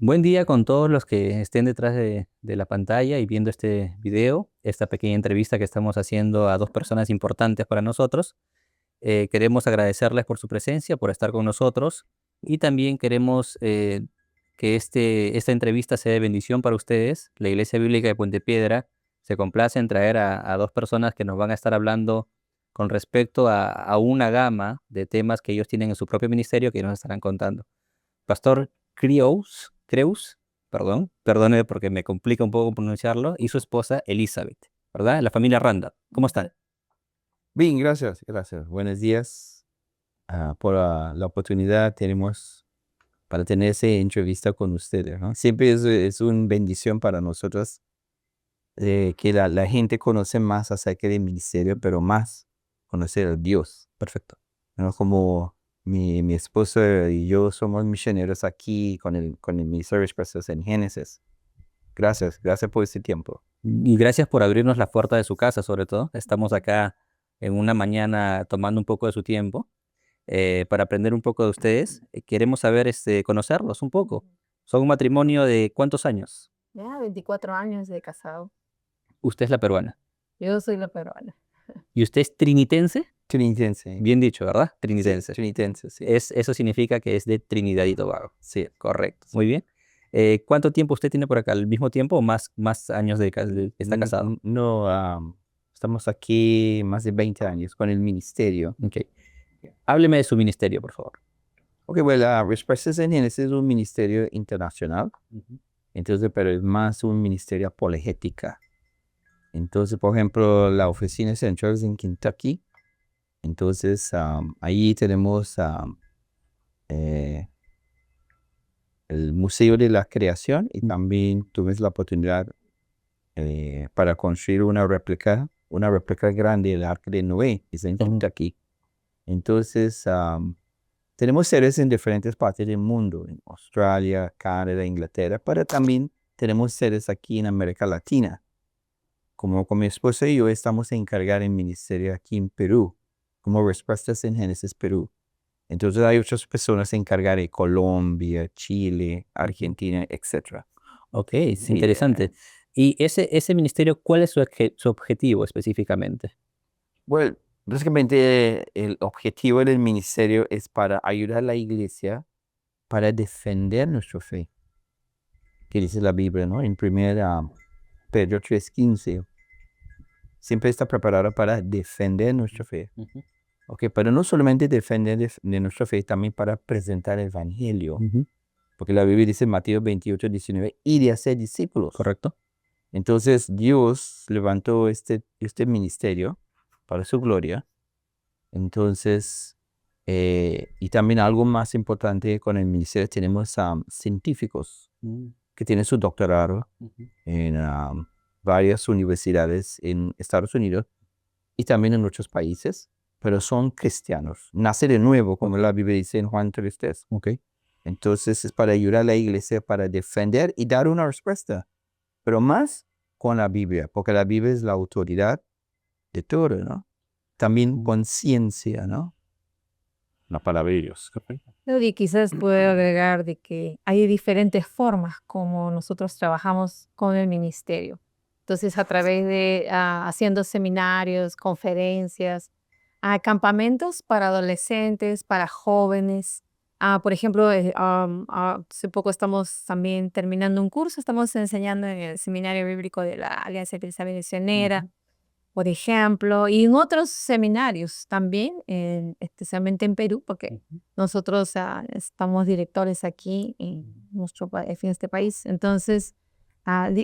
Buen día con todos los que estén detrás de la pantalla y viendo este video, esta pequeña entrevista que estamos haciendo a dos personas importantes para nosotros. Queremos agradecerles por su presencia, por estar con nosotros y también queremos que esta entrevista sea de bendición para ustedes. La Iglesia Bíblica de Puente Piedra se complace en traer a dos personas que nos van a estar hablando con respecto a una gama de temas que ellos tienen en su propio ministerio que nos estarán contando. Pastor Creus, perdone porque me complica un poco pronunciarlo, y su esposa Elizabeth, ¿verdad? La familia Randall. ¿Cómo están? Bien, gracias, gracias. Buenos días por la oportunidad tenemos para tener esa entrevista con ustedes, ¿no? Siempre es una bendición para nosotros que la gente conoce más acerca del ministerio, pero más conocer a Dios, Perfecto. ¿no? Como mi esposo y yo somos misioneros aquí con el Ministerio de Expresos en Génesis. Gracias, gracias por este tiempo. Y gracias por abrirnos la puerta de su casa, sobre todo. Estamos acá en una mañana tomando un poco de su tiempo para aprender un poco de ustedes. Queremos saber, conocerlos un poco. Son un matrimonio de ¿cuántos años? Ya, 24 años de casado. Usted es la peruana. Yo soy la peruana. ¿Y usted es trinitense? Trinitense. Bien dicho, ¿verdad? Sí, Trinitense. trinitense, sí. Eso significa que es de Trinidad y Tobago. Sí. Correcto. Muy bien. ¿Cuánto tiempo usted tiene por acá? ¿El mismo tiempo o más años está casado? No, estamos aquí más de 20 años con el ministerio. Ok. Hábleme de su ministerio, por favor. Ok, bueno, Respuestas en Génesis es un ministerio internacional, entonces, pero es más un ministerio apologética. Entonces, por ejemplo, la oficina central es en Kentucky. Entonces, ahí tenemos eh, el Museo de la Creación y también tuve la oportunidad para construir una réplica grande del Arca de Noé, es en Kentucky. Entonces, tenemos sedes en diferentes partes del mundo, en Australia, Canadá, Inglaterra, pero también tenemos sedes aquí en América Latina. Como con mi esposa y yo estamos encargados en ministerio aquí en Perú, como Respuestas en Génesis Perú. Entonces hay otras personas encargadas de Colombia, Chile, Argentina, etc. Ok, es interesante. ¿Y ese ministerio, cuál es su objetivo específicamente? Bueno, básicamente el objetivo del ministerio es para ayudar a la iglesia para defender nuestra fe, que dice la Biblia, ¿no? En 1 Pedro 3:15, siempre está preparado para defender nuestra fe. Ujú, Ok, pero no solamente defender de nuestra fe, también para presentar el evangelio. ujú. Porque la Biblia dice en Mateo 28:19, y de hacer discípulos. Correcto. Entonces Dios levantó este ministerio para su gloria. Entonces, y también algo más importante con el ministerio, tenemos científicos que tienen su doctorado Ujú. en varias universidades en Estados Unidos y también en otros países, pero son cristianos. Nace de nuevo, como la Biblia dice en Juan 3:3. Ok. Entonces es para ayudar a la iglesia para defender y dar una respuesta, pero más con la Biblia, porque la Biblia es la autoridad de todo, ¿no? También con ciencia, ¿no? La palabra de Dios. Y quizás puedo agregar de que hay diferentes formas como nosotros trabajamos con el ministerio. Entonces, a través de haciendo seminarios, conferencias, campamentos para adolescentes, para jóvenes. Por ejemplo, hace poco estamos también terminando un curso, estamos enseñando en el Seminario Bíblico de la Alianza Cristiana Misionera, por ejemplo, y en otros seminarios también, especialmente en Perú, porque nosotros estamos directores aquí en este país. Entonces,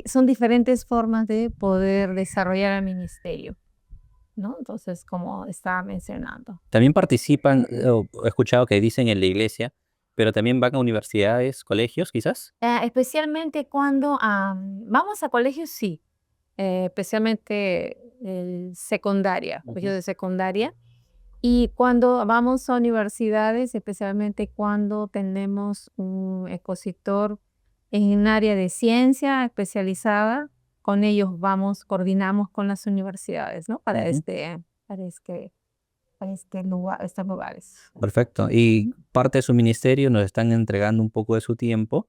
son diferentes formas de poder desarrollar el ministerio, ¿no? Entonces, como estaba mencionando. También participan, he escuchado que dicen en la iglesia, pero también van a universidades, colegios, quizás. Especialmente cuando vamos a colegios, sí, especialmente secundaria, colegios Ujú. de secundaria. Y cuando vamos a universidades, especialmente cuando tenemos un expositor en un área de ciencia especializada, con ellos vamos, coordinamos con las universidades, ¿no? Ujú. Para estos lugares. Perfecto. Y parte de su ministerio nos están entregando un poco de su tiempo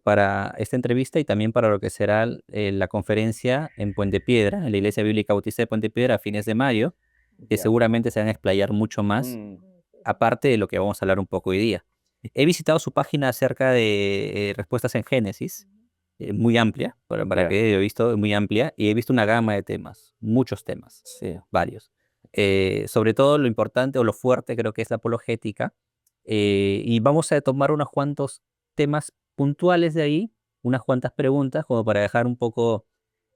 para esta entrevista y también para lo que será la conferencia en Puente Piedra, en la Iglesia Bíblica Bautista de Puente Piedra a fines de mayo, que Ya. seguramente se van a explayar mucho más, Mm, aparte de lo que vamos a hablar un poco hoy día. He visitado su página acerca de respuestas en Génesis, muy amplia, para ya. que he visto, muy amplia, y he visto una gama de temas, muchos temas, Sí. varios. Sobre todo lo importante o lo fuerte creo que es la apologética, y vamos a tomar unos cuantos temas puntuales de ahí, unas cuantas preguntas, como para dejar un poco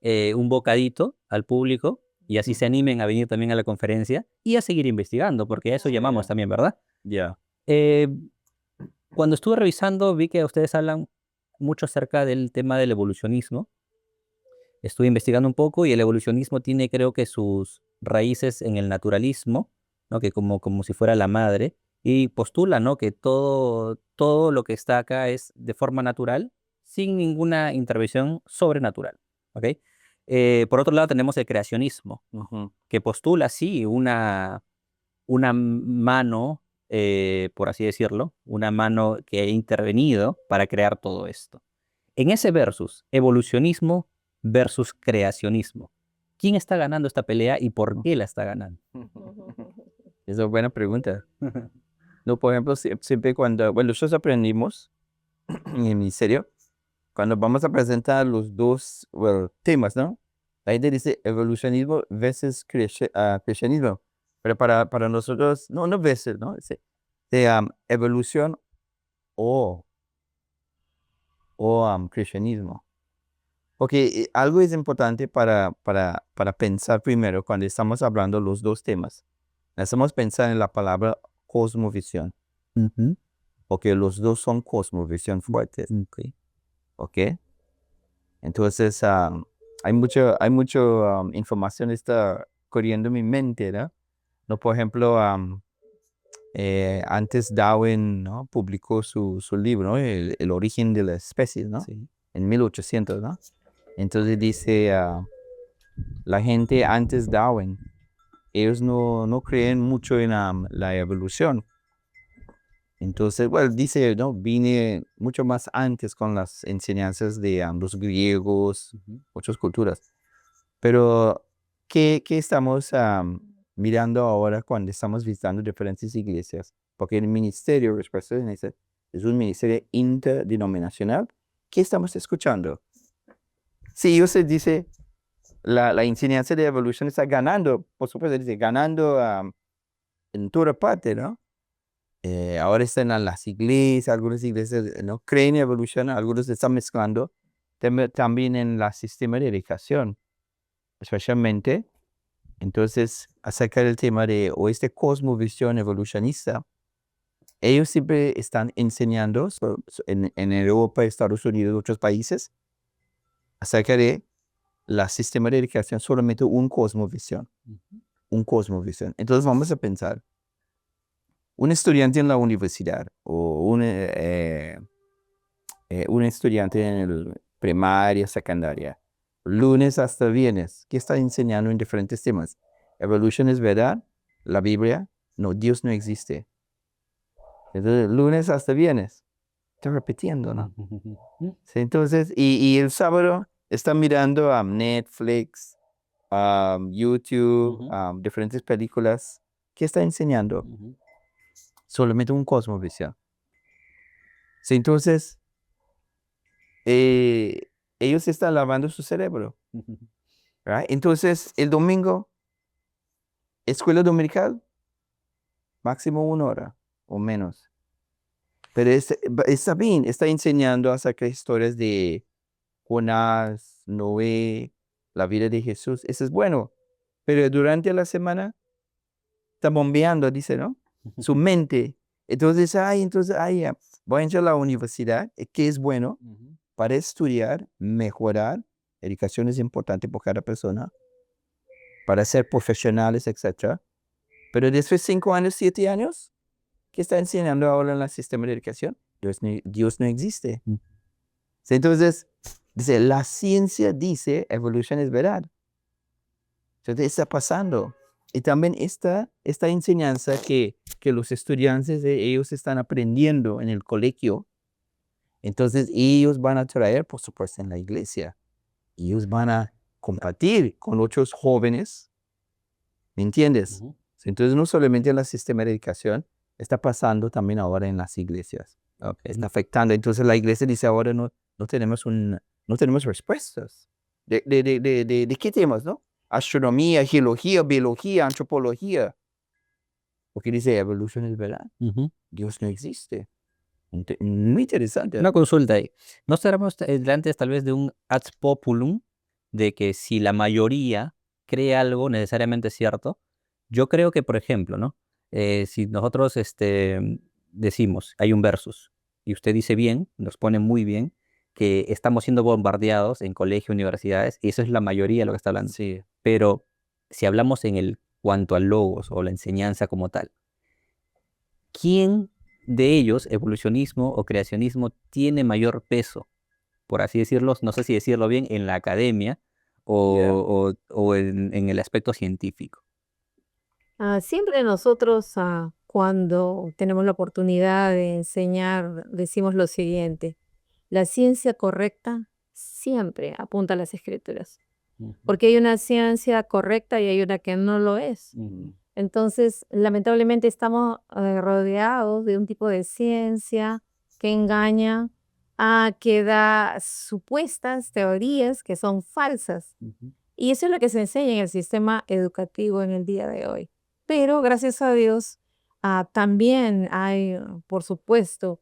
un bocadito al público, y así se animen a venir también a la conferencia y a seguir investigando, porque a eso Sí. llamamos también, ¿verdad? Ya. Eh, Cuando estuve revisando, vi que ustedes hablan mucho acerca del tema del evolucionismo. Estuve investigando un poco y el evolucionismo tiene, creo que, sus raíces en el naturalismo, ¿no? Que como si fuera la madre, y postula, ¿no? Que todo lo que está acá es de forma natural, sin ninguna intervención sobrenatural, ¿ok? Por otro lado, tenemos el creacionismo, Ujú. que postula, sí, una mano, por así decirlo, una mano que ha intervenido para crear todo esto. En ese versus, evolucionismo versus creacionismo, ¿quién está ganando esta pelea y por qué la está ganando? Esa es buena pregunta. No, por ejemplo, siempre cuando, bueno, nosotros aprendimos en el ministerio, cuando vamos a presentar los dos, bueno, temas, ¿no? La gente dice evolucionismo versus cristianismo. Pero para nosotros, no versus, ¿no? Dice, evolución o, cristianismo. Porque algo es importante para pensar primero cuando estamos hablando los dos temas. Necesitamos pensar en la palabra cosmovisión, Ujú, porque los dos son cosmovisión fuertes, ok. ¿ok? Entonces, hay mucha información está corriendo en mi mente, ¿no? No, por ejemplo, antes Darwin, ¿no? Publicó su libro, ¿no? El origen de las especies, ¿no? Sí. En 1800, ¿no? Entonces dice, la gente antes Darwin, ellos no creen mucho en la evolución. Entonces, bueno, dice, ¿no? Vine mucho más antes con las enseñanzas de los griegos, Ujú. otras culturas. Pero, ¿qué estamos mirando ahora cuando estamos visitando diferentes iglesias? Porque el ministerio, respuesta es un ministerio interdenominacional. ¿Qué estamos escuchando? Sí, usted dice, la enseñanza de evolución está ganando, por supuesto, dice, ganando en toda parte, ¿no? Ahora están en las iglesias, algunas iglesias no creen en evolución, algunos están mezclando también en el sistema de educación, especialmente. Entonces, acerca del tema de o cosmovisión evolucionista, ellos siempre están enseñando en Europa, Estados Unidos, otros países, acerca de la sistema de educación solamente un cosmovisión, Ujú. un cosmovisión. Entonces vamos a pensar, un estudiante en la universidad o un estudiante en el primaria, secundaria, lunes hasta viernes, ¿qué está enseñando en diferentes temas? Evolution es verdad, la Biblia, no, Dios no existe. Entonces, lunes hasta viernes, está repitiendo, ¿no? Ujú. Sí, entonces, y el sábado está mirando a Netflix, YouTube, Ujú. diferentes películas. ¿Qué está enseñando? Ujú. Solamente un cosmovisión. Sí, entonces, eh, ellos están lavando su cerebro, Ujú. ¿verdad? Entonces, el domingo, escuela dominical, máximo 1 hora o menos. Pero está bien, está enseñando acerca de historias de Jonás, Noé, la vida de Jesús. Eso es bueno. Pero durante la semana está bombeando, dice, ¿no? Su mente. Entonces, voy a entrar a la universidad, que es bueno Ujú. para estudiar, mejorar. Educación es importante por cada persona, para ser profesionales, etcétera. Pero después de 5 años, 7 años, ¿qué está enseñando ahora en el sistema de educación? Dios no existe. Ujú. Sí, entonces, dice, la ciencia dice, evolución es verdad. Entonces, está pasando. Y también esta enseñanza que los estudiantes de ellos están aprendiendo en el colegio, Entonces ellos van a traer, por supuesto, en la iglesia. Ellos van a compartir con otros jóvenes, ¿me entiendes? Entonces no solamente en el sistema de educación, está pasando también ahora en las iglesias. Está afectando. Entonces la iglesia dice ahora no tenemos respuestas. ¿De qué temas, no? Astronomía, geología, biología, antropología. Porque dice, evolución es verdad. Dios no existe. Muy interesante. Una consulta ahí. ¿No estaremos delante tal vez de un ad populum de que si la mayoría cree algo necesariamente cierto? Yo creo que, por ejemplo, ¿no? Si nosotros decimos, hay un versus, y usted dice bien, nos pone muy bien, que estamos siendo bombardeados en colegios, universidades, y eso es la mayoría de lo que está hablando. Sí. Pero si hablamos en el cuanto al logos o la enseñanza como tal, ¿quién de ellos, evolucionismo o creacionismo, tiene mayor peso, por así decirlo, no sé si decirlo bien, en la academia o en el aspecto científico? Siempre nosotros, cuando tenemos la oportunidad de enseñar, decimos lo siguiente: la ciencia correcta siempre apunta a las escrituras, porque hay una ciencia correcta y hay una que no lo es. Entonces, lamentablemente estamos rodeados de un tipo de ciencia que engaña, que da supuestas teorías que son falsas. Y eso es lo que se enseña en el sistema educativo en el día de hoy. Pero gracias a Dios, también hay, por supuesto,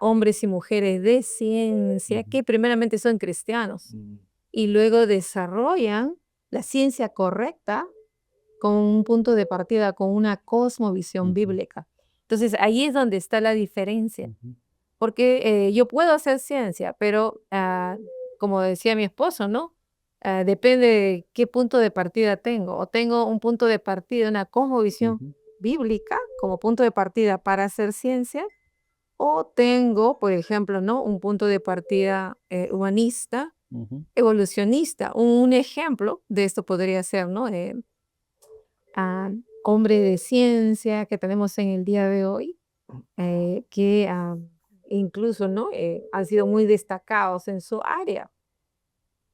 hombres y mujeres de ciencia que primeramente son cristianos y luego desarrollan la ciencia correcta con un punto de partida, con una cosmovisión bíblica. Entonces, ahí es donde está la diferencia, porque yo puedo hacer ciencia, pero como decía mi esposo, ¿no? Depende de qué punto de partida tengo. O tengo un punto de partida, una cosmovisión bíblica como punto de partida para hacer ciencia, o tengo, por ejemplo, ¿no? Un punto de partida humanista, evolucionista. Un ejemplo de esto podría ser, ¿no? Hombre de ciencia que tenemos en el día de hoy, que incluso, ¿no? Han sido muy destacados en su área.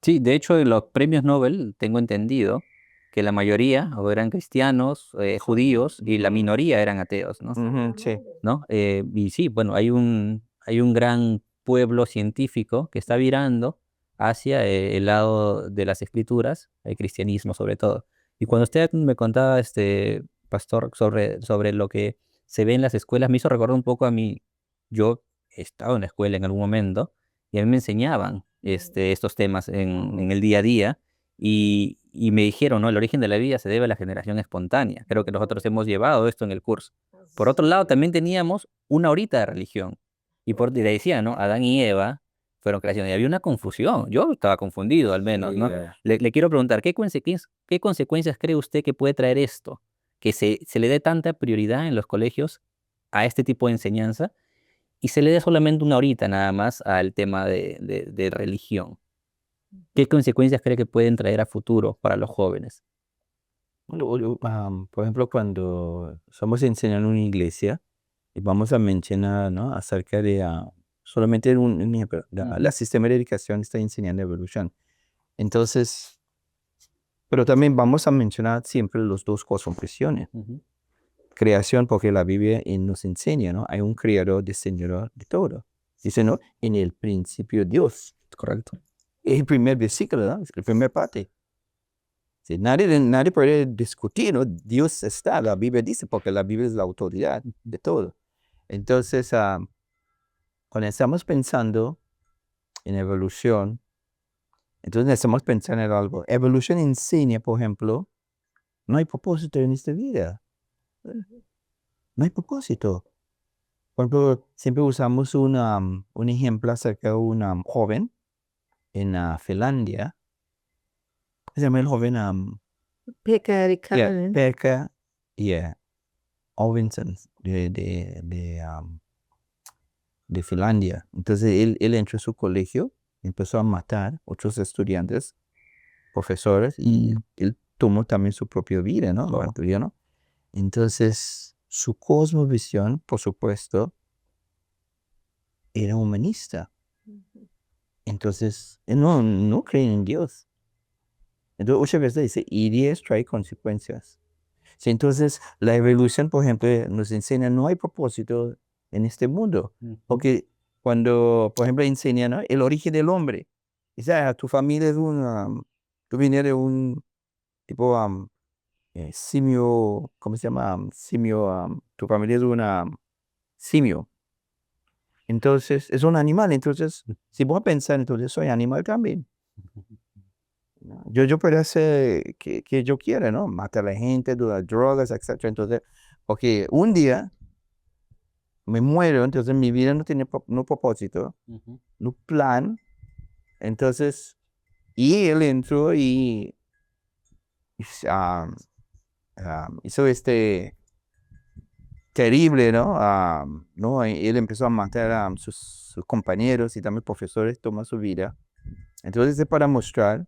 Sí, de hecho, en los premios Nobel tengo entendido que la mayoría o eran cristianos, judíos, y la minoría eran ateos, ¿no? Sí. ¿No? Y sí, bueno, hay un gran pueblo científico que está virando hacia el lado de las escrituras, el cristianismo sobre todo. Y cuando usted me contaba, pastor, sobre lo que se ve en las escuelas, me hizo recordar un poco a mí. Yo he estado en la escuela en algún momento y a mí me enseñaban estos temas en el día a día, y me dijeron, ¿no? El origen de la vida se debe a la generación espontánea. Creo que nosotros hemos llevado esto en el curso. Por otro lado, también teníamos una horita de religión. Y le decía, ¿no? Adán y Eva fueron creaciones. Y había una confusión. Yo estaba confundido, al menos, ¿no? Le quiero preguntar, ¿qué consecuencias cree usted que puede traer esto? Que se le dé tanta prioridad en los colegios a este tipo de enseñanza y se le dé solamente una horita nada más al tema de religión. ¿Qué consecuencias cree que pueden traer a futuro para los jóvenes? Por ejemplo, cuando somos enseñando en una iglesia y vamos a mencionar, ¿no? Acerca de solamente un ejemplo, la sistema de educación está enseñando evolución. Entonces, pero también vamos a mencionar siempre los dos cosmovisiones. Creación, porque la Biblia nos enseña, ¿no? Hay un creador, diseñador de todo. Dice, ¿no? En el principio Dios. Correcto. El primer versículo, ¿no? La primera parte. Sí, nadie puede discutir, ¿no? Dios está, la Biblia dice, porque la Biblia es la autoridad de todo. Entonces, cuando estamos pensando en evolución, entonces estamos pensando en algo. Evolución enseña, por ejemplo, no hay propósito en esta vida. No hay propósito. Por ejemplo, siempre usamos un ejemplo acerca de un joven en Finlandia. Se llama el joven Pekka Rikkanen. Pekka Ovinson de Finlandia. Entonces él entró a su colegio, empezó a matar otros estudiantes, profesores, y él tomó también su propia vida, ¿no? Lo mató, ¿no? Entonces, su cosmovisión, por supuesto, era humanista. Entonces, no creen en Dios. Entonces, muchas veces dice, ideas trae consecuencias. Sí, entonces, la evolución, por ejemplo, nos enseña, no hay propósito en este mundo. Porque cuando, por ejemplo, enseña, ¿no?, el origen del hombre. Dice, tu familia es tú vienes de un tipo simio, ¿cómo se llama? Simio, tu familia es una simio. Entonces, es un animal. Entonces, si vos pensar, entonces soy animal también. ¿No? Yo puedo hacer que yo quiera, ¿no? Matar a la gente, dar drogas, etc. Entonces, porque un día me muero, entonces mi vida no tiene no propósito, no plan. Entonces, y él entró y hizo terrible, ¿no? ¿No? Él empezó a matar a sus compañeros y también profesores, toma su vida. Entonces, es para mostrar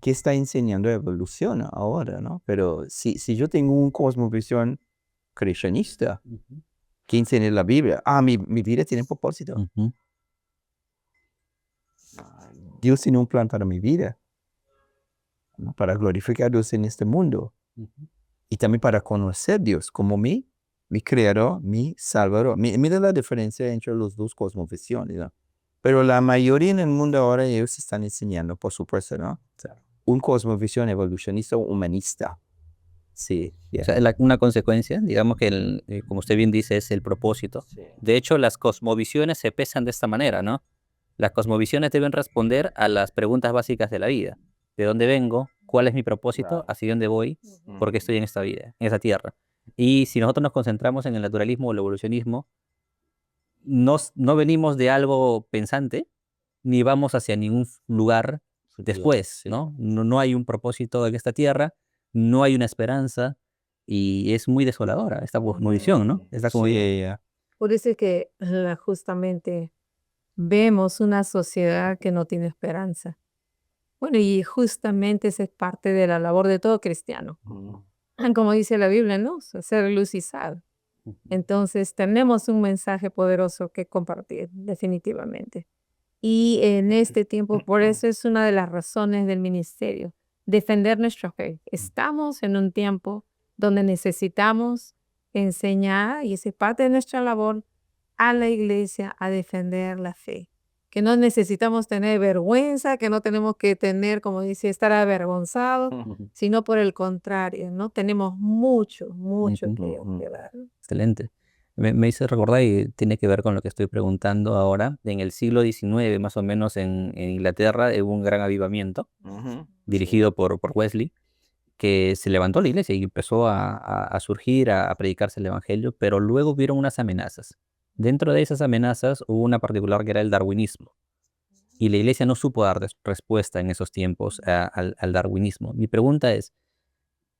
que está enseñando evolución ahora, ¿no? Pero si yo tengo un cosmovisión creacionista, que enseña la Biblia, mi vida tiene propósito. Dios tiene un plan para mi vida, ¿no? Para glorificar a Dios en este mundo. Y también para conocer a Dios como mi creador, mi salvador. Mira la diferencia entre los dos cosmovisiones, ¿no? Pero la mayoría en el mundo ahora ellos están enseñando, por supuesto, ¿no? Un cosmovisión evolucionista o humanista. Sí. O sea, una consecuencia, digamos que, como usted bien dice, es el propósito. Sí. De hecho, las cosmovisiones se pesan de esta manera, ¿no? Las cosmovisiones deben responder a las preguntas básicas de la vida. ¿De dónde vengo? ¿Cuál es mi propósito? Claro. ¿Hacia dónde voy? ¿Por qué estoy en esta vida, en esta tierra? Y si nosotros nos concentramos en el naturalismo o el evolucionismo, no venimos de algo pensante, ni vamos hacia ningún lugar después, Sí. ¿no? No hay un propósito en esta tierra, no hay una esperanza, y es muy desoladora esta cosmovisión, ¿no? Esta cosmovisión. Por eso es que justamente vemos una sociedad que no tiene esperanza. Bueno, y justamente esa es parte de la labor de todo cristiano. Como dice la Biblia, ¿no? Ser luz y sal. Entonces tenemos un mensaje poderoso que compartir, definitivamente. Y en este tiempo, por eso es una de las razones del ministerio, defender nuestra fe. Estamos en un tiempo donde necesitamos enseñar, y esa es parte de nuestra labor, a la iglesia a defender la fe. Que no necesitamos tener vergüenza, que no tenemos que tener, como dice, estar avergonzados, sino por el contrario, ¿no? Tenemos mucho que dar. Excelente. Me hizo recordar, y tiene que ver con lo que estoy preguntando ahora. En el siglo XIX, más o menos en Inglaterra, hubo un gran avivamiento dirigido por Wesley, que se levantó la iglesia y empezó a surgir, a predicarse el evangelio, pero luego hubieron unas amenazas. Dentro de esas amenazas hubo una particular que era el darwinismo. Y la iglesia no supo dar respuesta en esos tiempos al darwinismo. Mi pregunta es,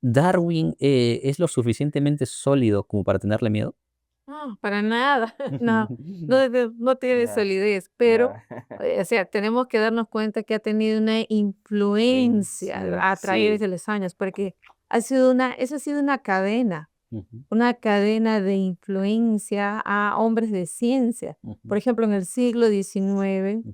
¿Darwin es lo suficientemente sólido como para tenerle miedo? No, para nada, no tiene solidez, pero, o sea, tenemos que darnos cuenta que ha tenido una influencia a través de los años, porque eso ha sido una cadena de influencia a hombres de ciencia. Por ejemplo, en el siglo XIX,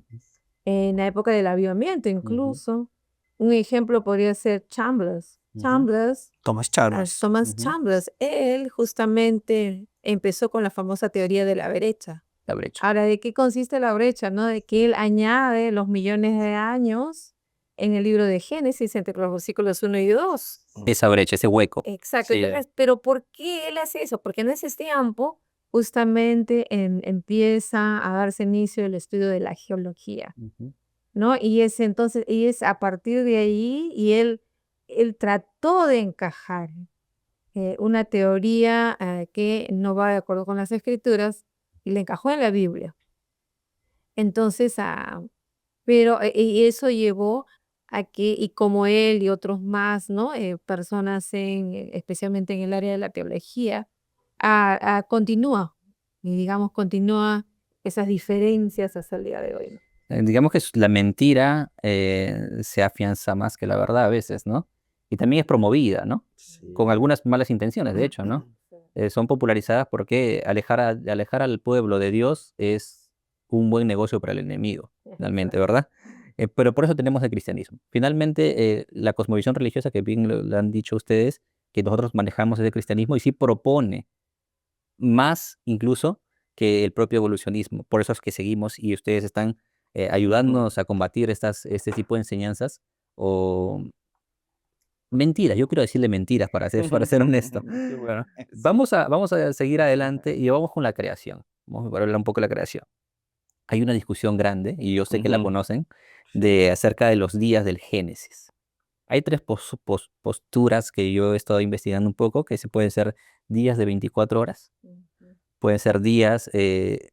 en la época del avivamiento incluso, un ejemplo podría ser Chambers. Thomas Chalmers. Thomas Chalmers, él justamente empezó con la famosa teoría de la brecha. La brecha. Ahora, ¿de qué consiste la brecha? ¿No? De que él añade los millones de años en el libro de Génesis entre los versículos 1 y 2. Esa brecha, ese hueco. Exacto. Sí. Entonces, pero ¿por qué él hace eso? Porque en ese tiempo justamente empieza a darse inicio el estudio de la geología, ¿no? Y es a partir de ahí, y él trató de encajar una teoría que no va de acuerdo con las escrituras, y le encajó en la Biblia. Entonces, y eso llevó a que, y como él y otros más, ¿no? Personas especialmente en el área de la teología, continúa esas diferencias hasta el día de hoy, ¿no? Digamos que la mentira se afianza más que la verdad a veces, ¿no? Y también es promovida, ¿no? Sí. Con algunas malas intenciones, de hecho, ¿no? Son popularizadas porque alejar al pueblo de Dios es un buen negocio para el enemigo, finalmente, ¿verdad? Pero por eso tenemos el cristianismo. Finalmente, la cosmovisión religiosa que bien lo han dicho ustedes, que nosotros manejamos es el cristianismo y sí propone más incluso que el propio evolucionismo. Por eso es que seguimos y ustedes están ayudándonos a combatir este tipo de enseñanzas o mentiras. Yo quiero decirle mentiras para ser honesto. Qué bueno. Vamos a seguir adelante y vamos con la creación. Vamos a hablar un poco de la creación. Hay una discusión grande, y yo sé que la Ujú. conocen, de acerca de los días del Génesis. Hay tres posturas que yo he estado investigando un poco, que se pueden ser días de 24 horas, pueden ser días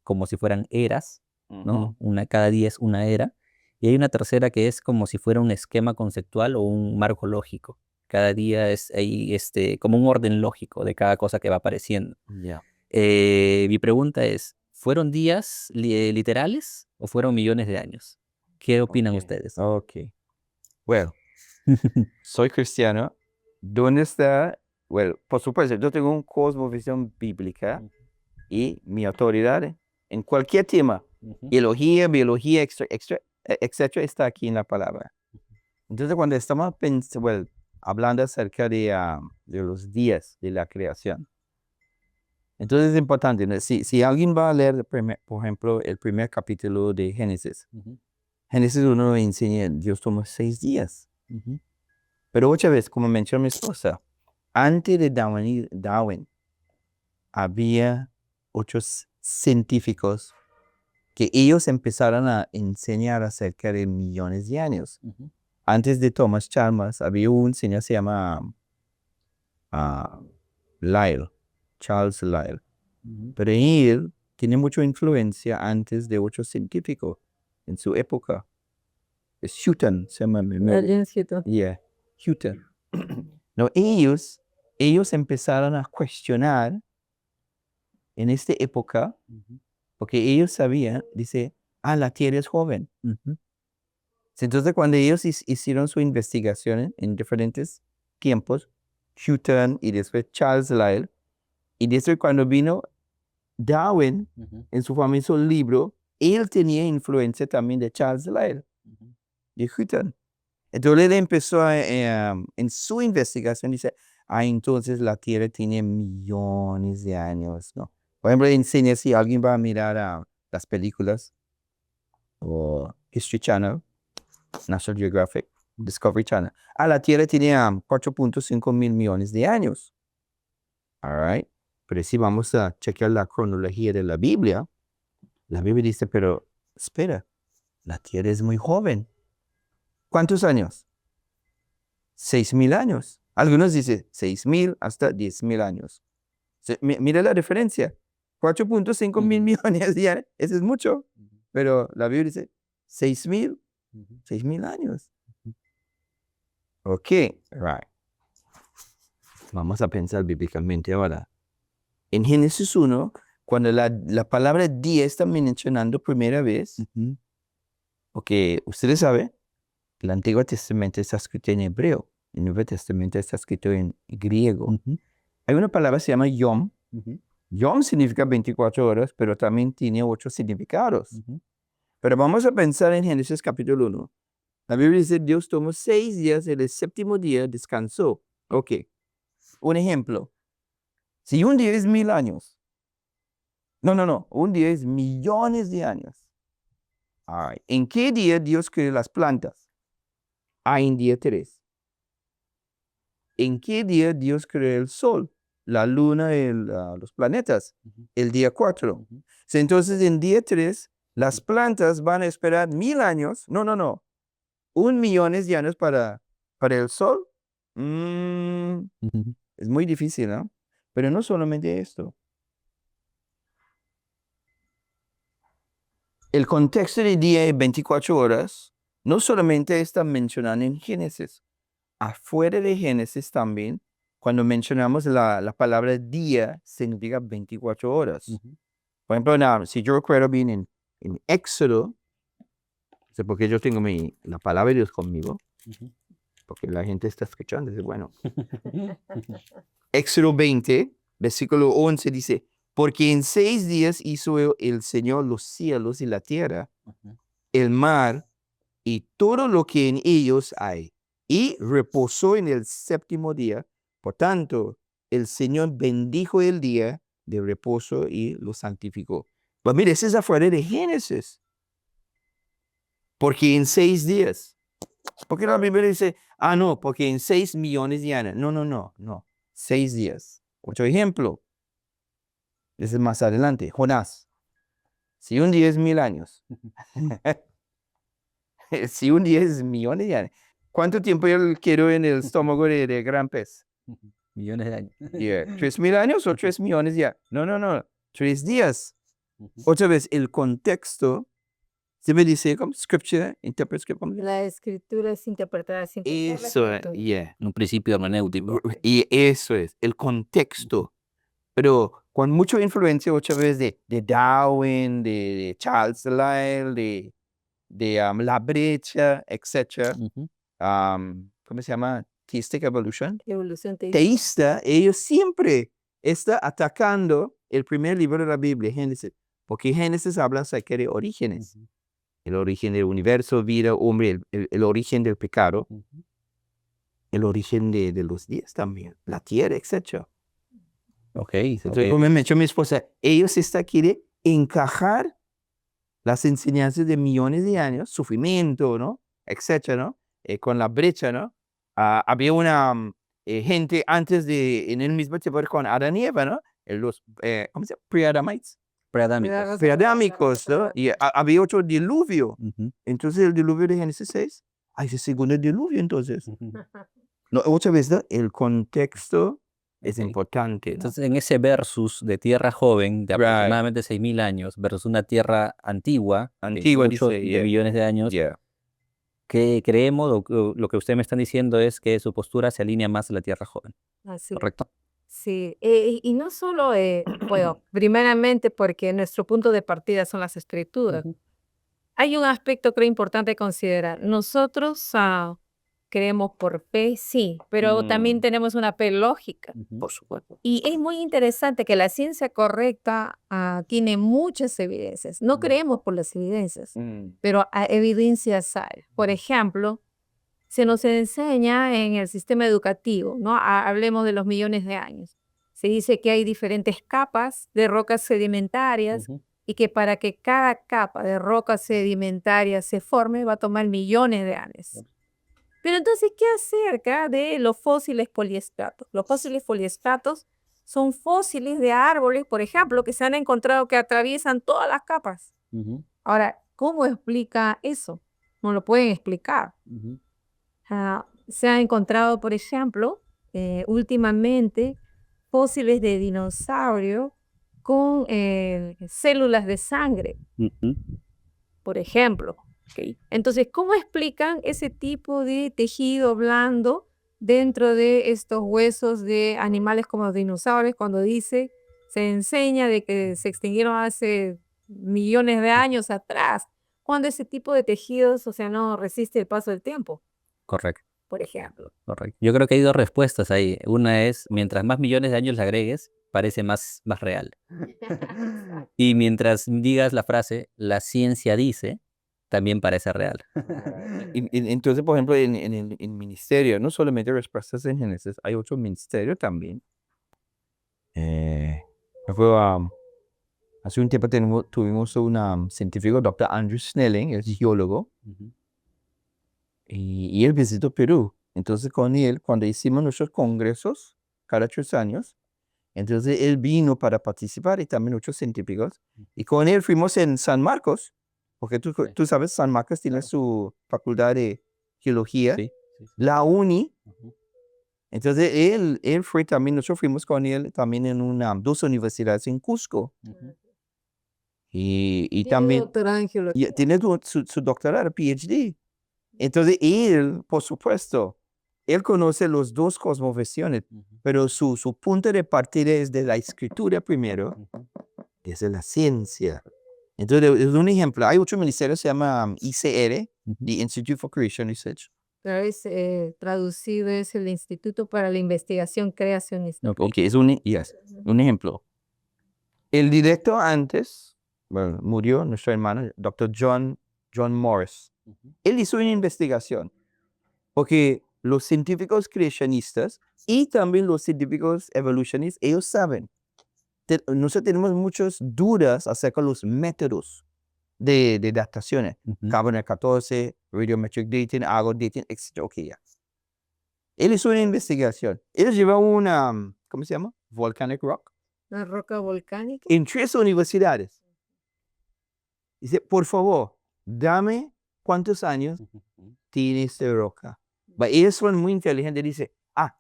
como si fueran eras, ¿no? Cada día es una era. Y hay una tercera que es como si fuera un esquema conceptual o un marco lógico. Cada día es ahí, como un orden lógico de cada cosa que va apareciendo. Ya. Mi pregunta es, ¿fueron días literales o fueron millones de años? ¿Qué opinan Ok. ustedes? Ok. Bueno, soy cristiano. ¿Dónde está? Bueno, por supuesto, yo tengo una cosmovisión bíblica y mi autoridad en cualquier tema, teología, biología, etcétera, está aquí en la palabra. Entonces, cuando estamos hablando acerca de los días de la creación, entonces es importante, ¿no? Si alguien va a leer, por ejemplo, el primer capítulo de Génesis, Génesis 1 enseña, Dios tomó 6 días. Pero otra vez, como mencionó mi esposa, antes de Darwin había otros científicos que ellos empezaron a enseñar acerca de millones de años. Antes de Thomas Chalmers, había un señor que se llama Lyell, Charles Lyell. Pero él tiene mucha influencia antes de otros científicos en su época. Es Hutton, se llama. Yeah, Hutton. No, ellos empezaron a cuestionar en esta época, porque ellos sabían, dice, la Tierra es joven. Entonces, cuando ellos hicieron su investigación en diferentes tiempos, Hutton y después Charles Lyell, y después cuando vino Darwin, en su famoso libro, él tenía influencia también de Charles Lyell, de Hutton. Entonces él empezó en su investigación, dice, entonces la Tierra tiene millones de años, ¿no? Por ejemplo, enseña si alguien va a mirar las películas, o History Channel, National Geographic, Discovery Channel. La Tierra tiene 4.5 mil millones de años. All right. Pero si vamos a chequear la cronología de la Biblia dice, pero espera, la Tierra es muy joven. ¿Cuántos años? 6,000 años. Algunos dicen 6,000 hasta 10,000 años. Mira la diferencia. 4.5 mil millones de años. Eso es mucho. Pero la Biblia dice 6,000 años. Ok, right. Vamos a pensar bíblicamente ahora. En Génesis 1, cuando la palabra día está mencionando primera vez, porque ustedes saben, el Antiguo Testamento está escrito en hebreo, el Nuevo Testamento está escrito en griego. Hay una palabra que se llama Yom. Yom significa 24 horas, pero también tiene otros significados. Pero vamos a pensar en Génesis capítulo 1. La Biblia dice, Dios tomó 6 días, el séptimo día descansó. Ok, un ejemplo. Si un día es 1,000 años, no, un día es millones de años. All right. ¿En qué día Dios creó las plantas? En día 3. ¿En qué día Dios creó el sol, la luna y los planetas? El día 4. Entonces, en día 3, las plantas van a esperar 1,000 años. No. 1,000,000 de años para el sol. Es muy difícil, ¿no? Pero no solamente esto. El contexto de día de 24 horas no solamente está mencionado en Génesis. Afuera de Génesis también, cuando mencionamos la palabra día, significa 24 horas. Por ejemplo, si yo recuerdo bien en Éxodo, porque yo tengo la palabra de Dios conmigo, porque la gente está escuchando, dice, bueno. Éxodo 20, versículo 11 dice, Porque en 6 días hizo el Señor los cielos y la tierra, el mar y todo lo que en ellos hay. Y reposó en el séptimo día. Por tanto, el Señor bendijo el día de reposo y lo santificó. Pues mire, ese es afuera de Génesis. Porque en 6 días. Porque la Biblia dice, no, porque en 6 millones de años. No. 6 días. Otro ejemplo. Ese es más adelante. Jonás. Si un día es 1000 años. Si un día es millones de años. ¿Cuánto tiempo yo quiero en el estómago de gran pez? Millones de años. Yeah. ¿3,000 años o 3 millones de años? No. 3 días. Otra vez, el contexto, se me dice como scripture, interpret scripture. La escritura es interpretada siempre por la Eso es, escritura. yeah. Un principio hermenéutico. Y eso es, el contexto. Pero con mucha influencia otra vez de Darwin, de Charles Lyell, de La Brecha, etc. ¿Cómo se llama? Theistic Evolution. Evolución Teísta, ellos siempre están atacando el primer libro de la Biblia, Génesis, porque Génesis habla acerca de orígenes. El origen del universo, vida, hombre, el origen del pecado, el origen de los días también, la tierra, etc. Ok. Entonces, como me ha dicho mi esposa, ellos quieren encajar las enseñanzas de millones de años, sufrimiento, ¿no? Etcétera, ¿no? Con la brecha, ¿no? Había una gente antes en el mismo tiempo con Adán y Eva, ¿no? Los, ¿cómo se llama? Pre-Adamites. Preadámicos. Pre-adámicos, ¿no? Y había otro diluvio. Entonces, el diluvio de Génesis 6, ese segundo diluvio, entonces. No, otra vez, ¿no? El contexto es importante, ¿no? Entonces, en ese versus de tierra joven de aproximadamente 6.000 años versus una tierra antigua, Antigua, de muchos dice, de millones de años, que creemos, lo que usted me está diciendo es que su postura se alinea más a la tierra joven, Así. ¿correcto? Sí, y no solo, bueno, primeramente porque nuestro punto de partida son las escrituras. Hay un aspecto creo importante considerar. Nosotros creemos por fe, sí, pero también tenemos una fe lógica. Por supuesto. Y es muy interesante que la ciencia correcta tiene muchas evidencias. No creemos por las evidencias, pero evidencias hay. Por ejemplo, se nos enseña en el sistema educativo, ¿no? Hablemos de los millones de años. Se dice que hay diferentes capas de rocas sedimentarias y que para que cada capa de rocas sedimentarias se forme va a tomar millones de años. Pero entonces, ¿qué acerca de los fósiles poliestratos? Los fósiles poliestratos son fósiles de árboles, por ejemplo, que se han encontrado que atraviesan todas las capas. Ahora, ¿cómo explica eso? No lo pueden explicar. Se ha encontrado, por ejemplo, últimamente fósiles de dinosaurio con células de sangre, por ejemplo. Entonces, ¿cómo explican ese tipo de tejido blando dentro de estos huesos de animales como los dinosaurios cuando se enseña de que se extinguieron hace millones de años atrás, cuando ese tipo de tejidos, o sea, no resiste el paso del tiempo? Correcto. Por ejemplo. Correcto. Yo creo que hay dos respuestas ahí. Una es, mientras más millones de años le agregues, parece más real. Y mientras digas la frase, la ciencia dice, también parece real. Entonces, por ejemplo, en el ministerio, no solamente respuestas en Génesis, hay otro ministerio también. Hace un tiempo tuvimos un científico, Dr. Andrew Snelling, es geólogo, y él visitó Perú. Entonces, con él, cuando hicimos nuestros congresos, cada 3 años, entonces él vino para participar y también otros científicos. Y con él fuimos en San Marcos, porque tú sabes, San Marcos tiene su facultad de geología, la UNI. Entonces él fue también, nosotros fuimos con él también en 2 universidades en Cusco. Y también Doctorado en geología. tiene su doctorado, PhD. Entonces él, por supuesto, él conoce los 2 cosmovisiones, pero su punto de partida es de la escritura primero, desde la ciencia. Entonces, es un ejemplo. Hay otro ministerio, se llama ICR, the Institute for Creation Research. Pero es traducido es el Instituto para la Investigación Creacionista. Ok, es un ejemplo. El director antes, bueno, murió nuestro hermano, Dr. John Morris. Él hizo una investigación, porque los científicos creacionistas y también los científicos evolucionistas, ellos saben. Nosotros tenemos muchas dudas acerca de los métodos de dataciones. Carbono 14, radiometric dating, argon dating, etc. Ok, ya. Él hizo una investigación. Él llevó una, ¿cómo se llama? Volcanic rock. Una roca volcánica. En 3 universidades. Dice, por favor, dame cuántos años tiene esta roca. Ellos son muy inteligentes. Dice,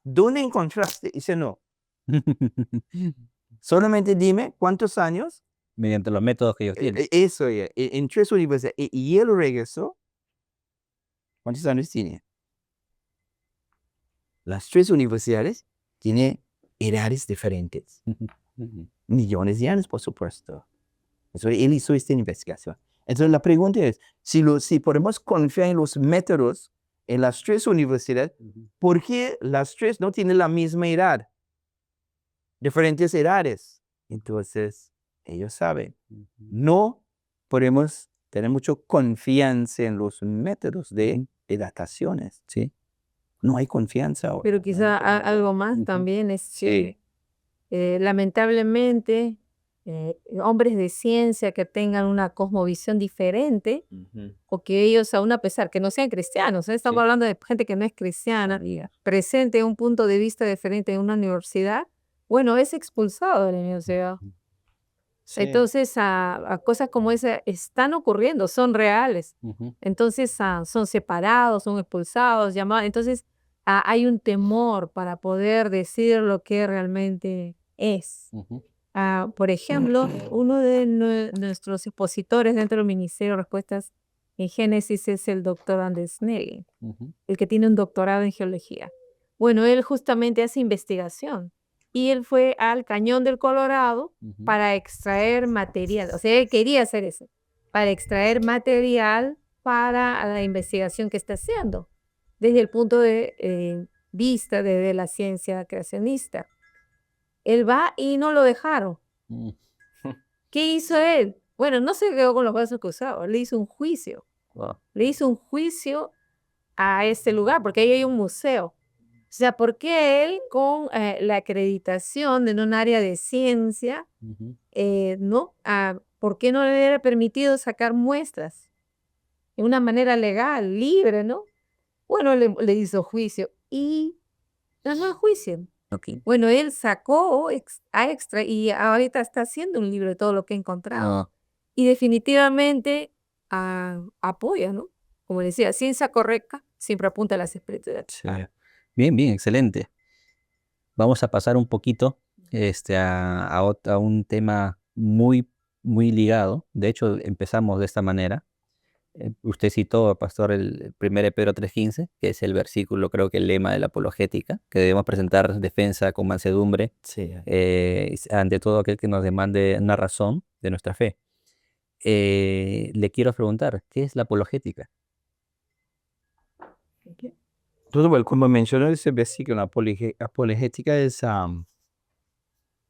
¿dónde encontraste? Dice, no. Solamente dime cuántos años. Mediante los métodos que ellos tienen. Eso ya. En 3 universidades. Y él regresó. ¿Cuántos años tiene? Las 3 universidades tienen edades diferentes. Millones de años, por supuesto. Entonces, él hizo esta investigación. Entonces, la pregunta es, si podemos confiar en los métodos en las 3 universidades, ¿por qué las 3 no tienen la misma edad? Diferentes edades. Entonces, ellos saben. No podemos tener mucha confianza en los métodos de dataciones, ¿sí? No hay confianza ahora. Pero quizá algo más también es que lamentablemente hombres de ciencia que tengan una cosmovisión diferente o que ellos, aún a pesar que no sean cristianos, estamos hablando de gente que no es cristiana, presente un punto de vista diferente en una universidad, bueno, es expulsado de la universidad. Entonces, a cosas como esa están ocurriendo, son reales. Entonces, son separados, son expulsados, llamados. Entonces, hay un temor para poder decir lo que realmente es. Por ejemplo, uno de nuestros expositores dentro del Ministerio de Respuestas en Génesis es el doctor Anders Negen, el que tiene un doctorado en geología. Bueno, él justamente hace investigación. Y él fue al Cañón del Colorado para extraer material. O sea, él quería hacer eso, para extraer material para la investigación que está haciendo, desde el punto de vista de la ciencia creacionista. Él va y no lo dejaron. ¿Qué hizo él? Bueno, no se quedó con los brazos cruzados, le hizo un juicio. Le hizo un juicio a este lugar, porque ahí hay un museo. O sea, ¿por qué él con la acreditación en un área de ciencia, no? ¿Por qué no le era permitido sacar muestras de una manera legal, libre, no? Bueno, le hizo juicio y ganó el juicio. Bueno, él sacó extra y ahorita está haciendo un libro de todo lo que ha encontrado. Y definitivamente apoya, ¿no? Como decía, ciencia correcta siempre apunta a las espiritualidades. Bien, bien, excelente. Vamos a pasar un poquito a un tema muy, muy ligado. De hecho, empezamos de esta manera. Usted citó, pastor, el 1 Pedro 3:15, que es el versículo, creo que el lema de la apologética, que debemos presentar defensa con mansedumbre ante todo aquel que nos demande una razón de nuestra fe. Le quiero preguntar, ¿qué es la apologética? Todo como mencionó ese versículo, apologética es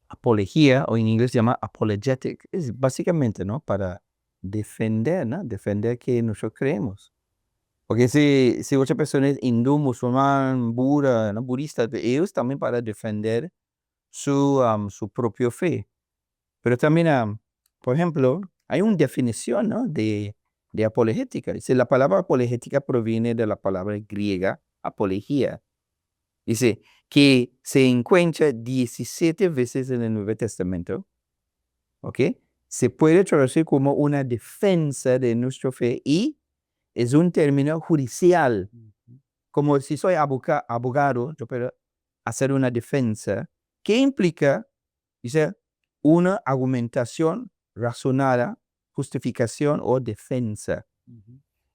apología, o en inglés se llama apologetic. Es básicamente, ¿no? Para defender, ¿no? Defender que nosotros creemos. Porque si muchas personas hindú, musulmán, Buda, ¿no? Budistas, ellos también para defender su propia fe. Pero también, por ejemplo, hay una definición, ¿no? de apologética. Dice, la palabra apologética proviene de la palabra griega apología. Dice que se encuentra 17 veces en el Nuevo Testamento. ¿Ok? Se puede traducir como una defensa de nuestra fe y es un término judicial. Como si soy abogado, yo puedo hacer una defensa. ¿Qué implica? Dice, una argumentación razonada, justificación o defensa.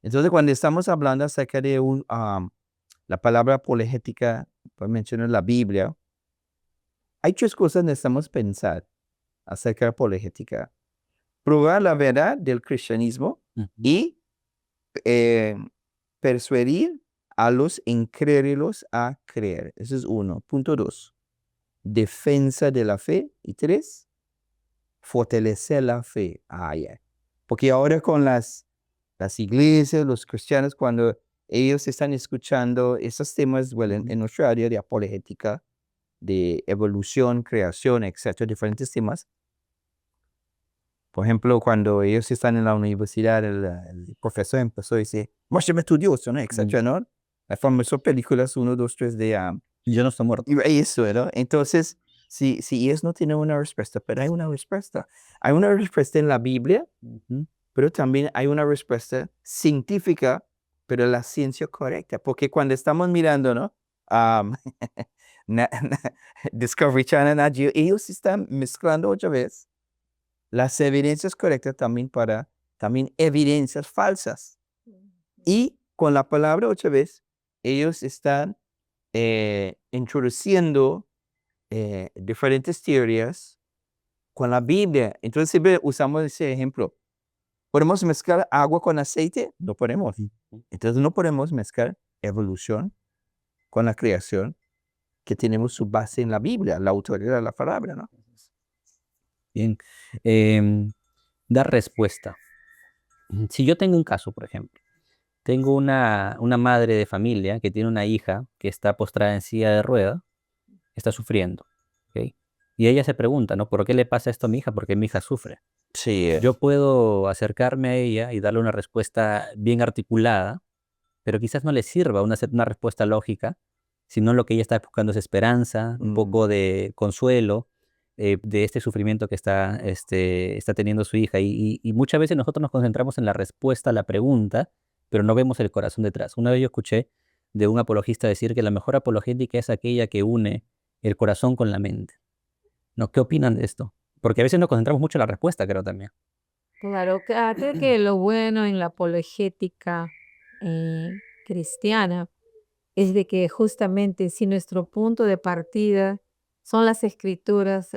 Entonces, cuando estamos hablando acerca de la palabra apologética, por mencionar la Biblia, hay 3 cosas que necesitamos pensar acerca de apologética. Probar la verdad del cristianismo y persuadir a los incrédulos a creer. Eso es 1. Punto 2. Defensa de la fe. Y 3. fortalecer la fe. Porque ahora con las iglesias, los cristianos, cuando ellos están escuchando esos temas, bueno, en nuestra área de apologética, de evolución, creación, etcétera, diferentes temas. Por ejemplo, cuando ellos están en la universidad, el profesor empezó a decir, muéstrame tu Dios, ¿no? Etcétera, ¿no? Las famosas películas 1, 2, 3 de... Yo no estoy muerto. y eso, ¿no? Entonces, si ellos no tienen una respuesta, pero hay una respuesta. Hay una respuesta en la Biblia, pero también hay una respuesta científica, pero la ciencia correcta. Porque cuando estamos mirando, ¿no? Discovery Channel, Nat Geo, ellos están mezclando otra vez las evidencias correctas también para evidencias falsas. Y con la palabra otra vez, ellos están introduciendo diferentes teorías con la Biblia. Entonces siempre usamos ese ejemplo. ¿Podemos mezclar agua con aceite? No podemos. Entonces no podemos mezclar evolución con la creación, que tenemos su base en la Biblia, la autoridad de la palabra, ¿no? Bien. Dar respuesta. Si yo tengo un caso, por ejemplo, tengo una madre de familia que tiene una hija que está postrada en silla de ruedas, está sufriendo, ¿ok? Y ella se pregunta, ¿no? ¿Por qué le pasa esto a mi hija? ¿Por qué mi hija sufre? Sí. Yo puedo acercarme a ella y darle una respuesta bien articulada, pero quizás no le sirva una respuesta lógica, sino lo que ella está buscando es esperanza, un poco de consuelo de este sufrimiento que está teniendo su hija. Y muchas veces nosotros nos concentramos en la respuesta a la pregunta, pero no vemos el corazón detrás. Una vez yo escuché de un apologista decir que la mejor apologética es aquella que une el corazón con la mente. ¿No? ¿Qué opinan de esto? Porque a veces nos concentramos mucho en la respuesta, creo también. Claro, creo que lo bueno en la apologética cristiana es de que justamente si nuestro punto de partida son las escrituras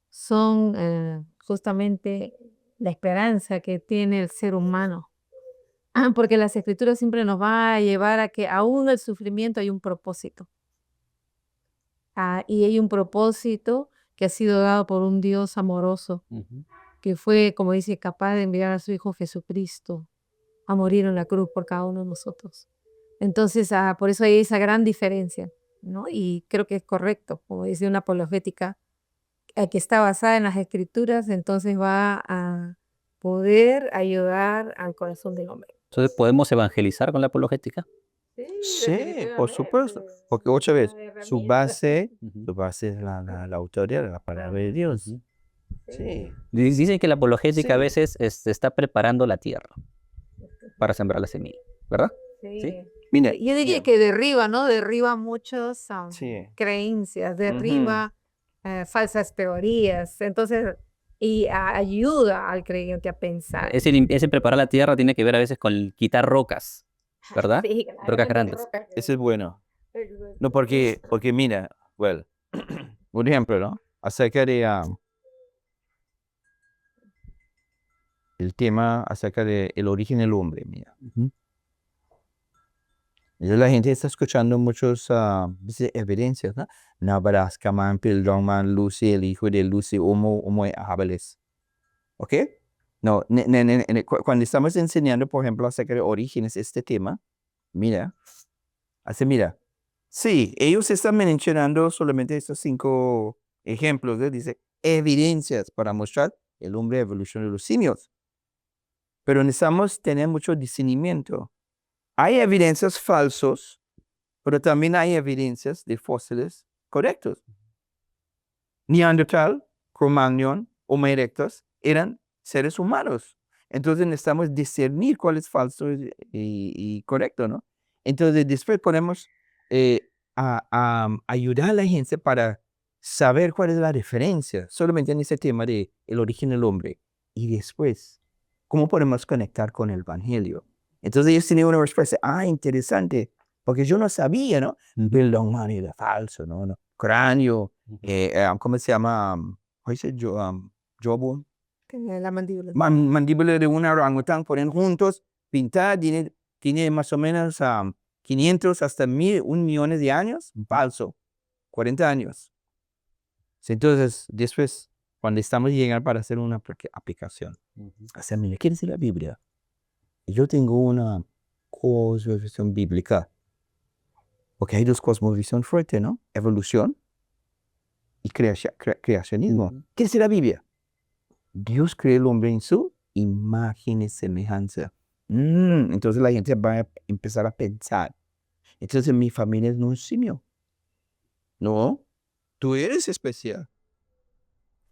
son justamente la esperanza que tiene el ser humano. Porque las escrituras siempre nos va a llevar a que aún el sufrimiento hay un propósito. Y hay un propósito que ha sido dado por un Dios amoroso, que fue, como dice, capaz de enviar a su Hijo Jesucristo a morir en la cruz por cada uno de nosotros. Entonces, por eso hay esa gran diferencia, ¿no? Y creo que es correcto, como dice una apologética, que está basada en las escrituras, entonces va a poder ayudar al corazón del hombre. Entonces, ¿podemos evangelizar con la apologética? Sí, por supuesto. Porque otra vez, su base es la autoridad de la palabra de Dios. Sí. Dicen que la apologética a Sí. veces está preparando la tierra para sembrar la semilla, ¿verdad? Sí. Mira, Yo diría que derriba, ¿no? Derriba muchas sí. creencias, derriba falsas teorías, entonces, y ayuda al creyente a pensar. Ese preparar la tierra tiene que ver a veces con quitar rocas, ¿verdad? Sí, claro, Rocas grandes. Eso es bueno. No, porque mira, well, un ejemplo, ¿no? Acerca de el tema acerca de el origen del hombre, mira. Entonces la gente está escuchando muchas evidencias, ¿no? Nebraska, Pilgrim, Lucy, el hijo de Lucy, Homo habilis. ¿Ok? No, cuando estamos enseñando, por ejemplo, acerca de orígenes, este tema, mira, sí, ellos están mencionando solamente estos 5 ejemplos, ¿eh? Dice, evidencias para mostrar el hombre evolución de los simios. Pero necesitamos tener mucho discernimiento. Hay evidencias falsos, pero también hay evidencias de fósiles correctos. Neandertal, Cro-Magnon, Homo erectus eran seres humanos. Entonces necesitamos discernir cuál es falso y correcto, ¿no? Entonces después podemos ayudar a la gente para saber cuál es la diferencia, solamente en ese tema de el origen del hombre. Y después, ¿cómo podemos conectar con el Evangelio? Entonces ellos tenían una respuesta, interesante, porque yo no sabía, ¿no? Bill Longman era falso, ¿no? Cráneo, ¿cómo se llama? ¿Cómo se llama? Jobo. La mandíbula. Mandíbula de un orangután ponen juntos, pintada, tiene más o menos 500 hasta 1 millones de años, falso, 40 años. Entonces, después, cuando estamos llegando para hacer una aplicación. O sea, mira, ¿qué dice la Biblia? Yo tengo una cosmovisión bíblica. Porque hay dos cosmovisión fuertes, ¿no? Evolución y creacionismo. ¿Qué dice la Biblia? Dios creó el hombre en su imagen y semejanza. Entonces la gente va a empezar a pensar. Entonces mi familia no es un simio. No, tú eres especial.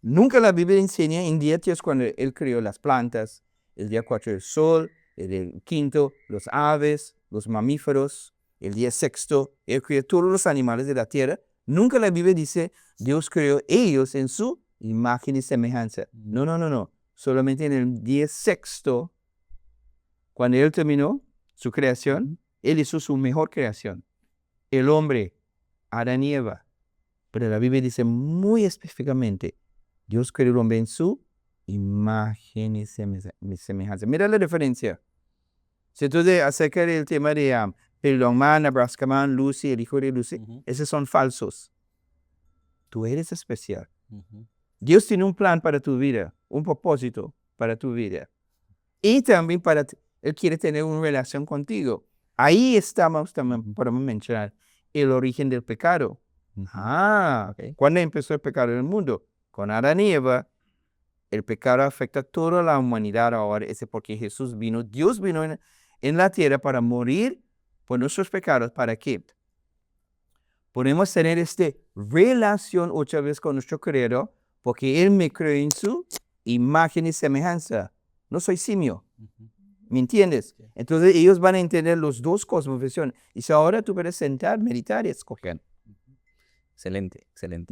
Nunca la Biblia enseña en día 3 cuando Él creó las plantas, el día 4 el sol, el día 5 los aves, los mamíferos, el día 6 Él creó todos los animales de la tierra. Nunca la Biblia dice Dios creó ellos en su imagen y semejanza. No. Solamente en el día 6, cuando Él terminó su creación, Él hizo su mejor creación. El hombre, Adán y Eva. Pero la Biblia dice muy específicamente, Dios creó el hombre en su imagen y semejanza. Mira la diferencia. Si tú acerca del tema de Perdón Man, Nebraska Man, Lucy, el hijo de Lucy, esos son falsos. Tú eres especial. Dios tiene un plan para tu vida, un propósito para tu vida. Y también Él quiere tener una relación contigo. Ahí estamos también, podemos mencionar, el origen del pecado. ¿Cuándo empezó el pecado en el mundo? Con Adán y Eva. El pecado afecta a toda la humanidad ahora. Es porque Jesús vino, Dios vino en la tierra para morir por nuestros pecados. ¿Para qué? Podemos tener esta relación otra vez con nuestro Creador, porque Él me creó en su imagen y semejanza. No soy simio. ¿Me entiendes? Entonces ellos van a entender los dos cosmovisiones. Y si ahora tú puedes sentar, meditar y escoger. Excelente.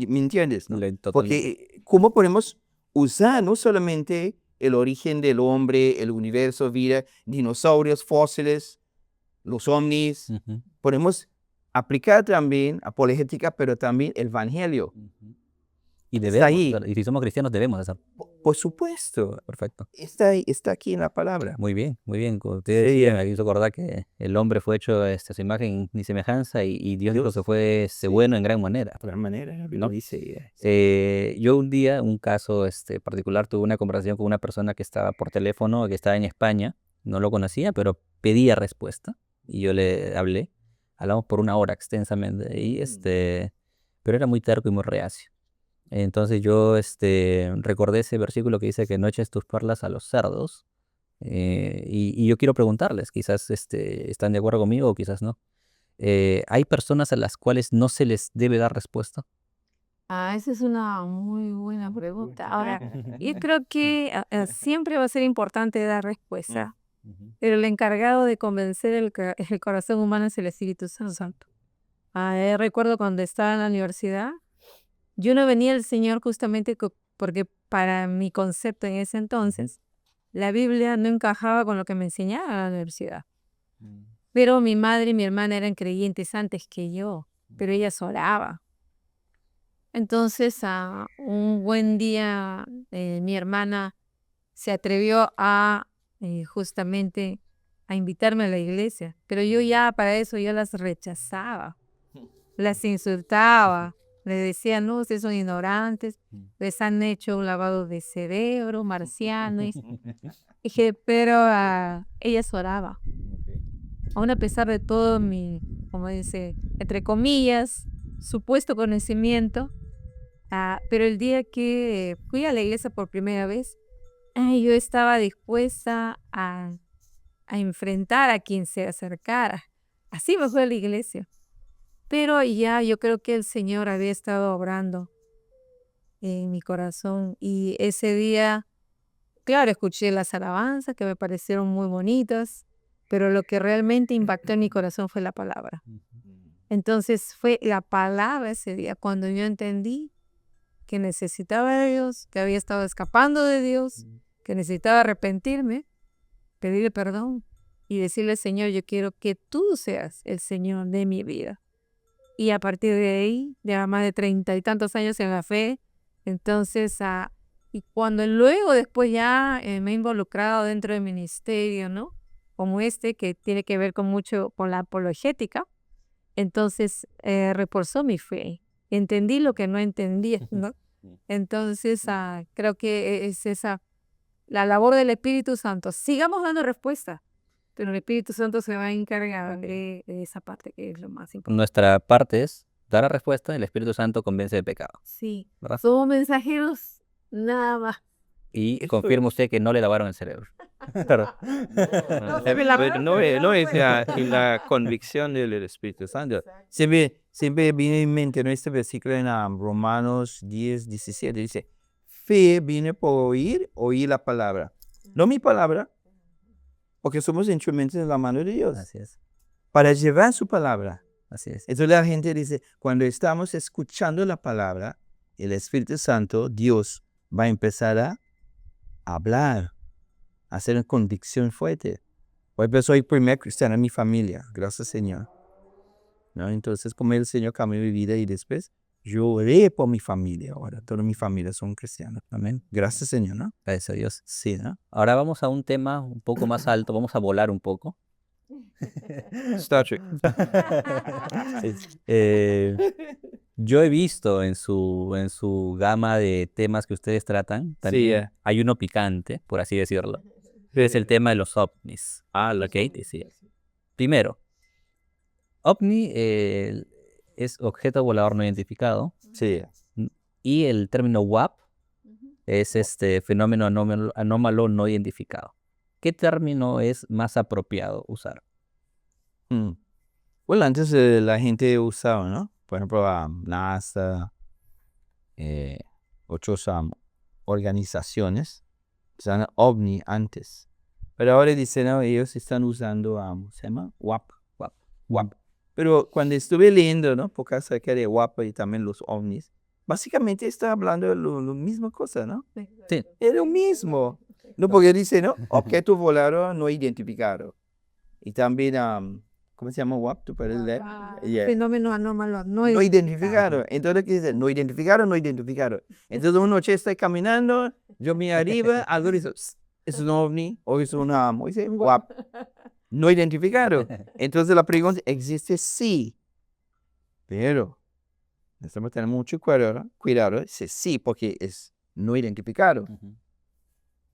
¿Me entiendes? ¿No? Totalmente. Porque ¿cómo podemos usar no solamente el origen del hombre, el universo, vida, dinosaurios, fósiles, los ovnis? Podemos aplicar también apologética, pero también el evangelio. Y Está ahí. y si somos cristianos debemos hacer. Por supuesto. Perfecto. Está aquí en la palabra. Muy bien. Como ustedes decían, me hizo acordar que el hombre fue hecho a su imagen y semejanza y Dios dijo que fue bueno en gran manera. De gran manera, ¿no? dice. Yo un día, un caso particular, tuve una conversación con una persona que estaba por teléfono, que estaba en España, no lo conocía, pero pedía respuesta y yo le hablé, hablamos por 1 hora extensamente y pero era muy terco y muy reacio. Entonces yo recordé ese versículo que dice que no eches tus perlas a los cerdos y yo quiero preguntarles, quizás están de acuerdo conmigo o quizás no. ¿Hay personas a las cuales no se les debe dar respuesta? Esa es una muy buena pregunta. Ahora, yo creo que siempre va a ser importante dar respuesta, pero el encargado de convencer el corazón humano es el Espíritu Santo. Recuerdo cuando estaba en la universidad, yo no venía al Señor justamente porque para mi concepto en ese entonces, la Biblia no encajaba con lo que me enseñaba en la universidad. Pero mi madre y mi hermana eran creyentes antes que yo, pero ellas oraban. Entonces, un buen día, mi hermana se atrevió justamente a invitarme a la iglesia, pero yo ya para eso yo las rechazaba, las insultaba, les decía, no, ustedes son ignorantes, les han hecho un lavado de cerebro, marcianos. Dije, pero ellas oraban. Aún a pesar de todo mi, como dice, entre comillas, supuesto conocimiento, pero el día que fui a la iglesia por primera vez, yo estaba dispuesta a enfrentar a quien se acercara. Así me fui a la iglesia. Pero ya yo creo que el Señor había estado obrando en mi corazón. Y ese día, claro, escuché las alabanzas que me parecieron muy bonitas, pero lo que realmente impactó en mi corazón fue la palabra. Entonces fue la palabra ese día cuando yo entendí que necesitaba de Dios, que había estado escapando de Dios, que necesitaba arrepentirme, pedirle perdón y decirle, Señor, yo quiero que tú seas el Señor de mi vida. Y a partir de ahí, ya más de 30 y tantos años en la fe, entonces, y cuando luego después ya me he involucrado dentro del ministerio, ¿no? Como que tiene que ver mucho con la apologética, entonces reforzó mi fe. Entendí lo que no entendía, ¿no? Entonces, creo que es esa la labor del Espíritu Santo. Sigamos dando respuesta, pero el Espíritu Santo se va a encargar de esa parte que es lo más importante. Nuestra parte es dar la respuesta, el Espíritu Santo convence de pecado, Sí, ¿verdad? somos mensajeros nada más. Y confirma usted que no le lavaron el cerebro. Claro. No es la convicción del Espíritu Santo. Siempre viene en mente este versículo en Romanos 10:17. Dice, fe viene por oír la palabra. No mi palabra, porque somos instrumentos en la mano de Dios. Así es, Para llevar su palabra. así es. Entonces la gente dice, cuando estamos escuchando la palabra, el Espíritu Santo, Dios, va a empezar a hablar, a hacer una convicción fuerte. Hoy pues soy el primer cristiano en mi familia, gracias Señor. ¿No? Entonces, como el Señor cambió mi vida y después yo oré por mi familia. Ahora toda mi familia son cristianos. Amén. Gracias Señor, ¿no? Gracias a Dios. Sí, ¿no? Ahora vamos a un tema un poco más alto, vamos a volar un poco. Star Trek. Yo he visto en su gama de temas que ustedes tratan, también hay uno picante, por así decirlo. Es el tema de los ovnis. Los ¿Ok? Sí. Primero, ovni es objeto volador no identificado Sí. y el término WAP es fenómeno anómalo no identificado. ¿Qué término es más apropiado usar? Bueno, antes la gente usaba, ¿no? Por ejemplo, NASA, otras organizaciones usaban OVNI antes. Pero ahora dicen, no, ellos están usando, ¿se llama? WAP. Pero cuando estuve leyendo, ¿no? Porque acerca de WAP y también los OVNIs, básicamente está hablando de lo misma cosa, ¿no? Sí. Es lo mismo. No, porque dice, ¿no? Objeto volador no identificado. Y también, ¿cómo se llama WAP? ¿Tú puedes leer? Yeah. Fenómeno anómalo no No identificado. Entonces, ¿qué dice? No identificado. Entonces, una noche estoy caminando, yo me arriba, algo dice, ¿es un ovni o es una dice, WAP? No identificado. Entonces, la pregunta, ¿existe? Sí. Pero, necesitamos tener mucho cuidado. Dice sí, porque es no identificado.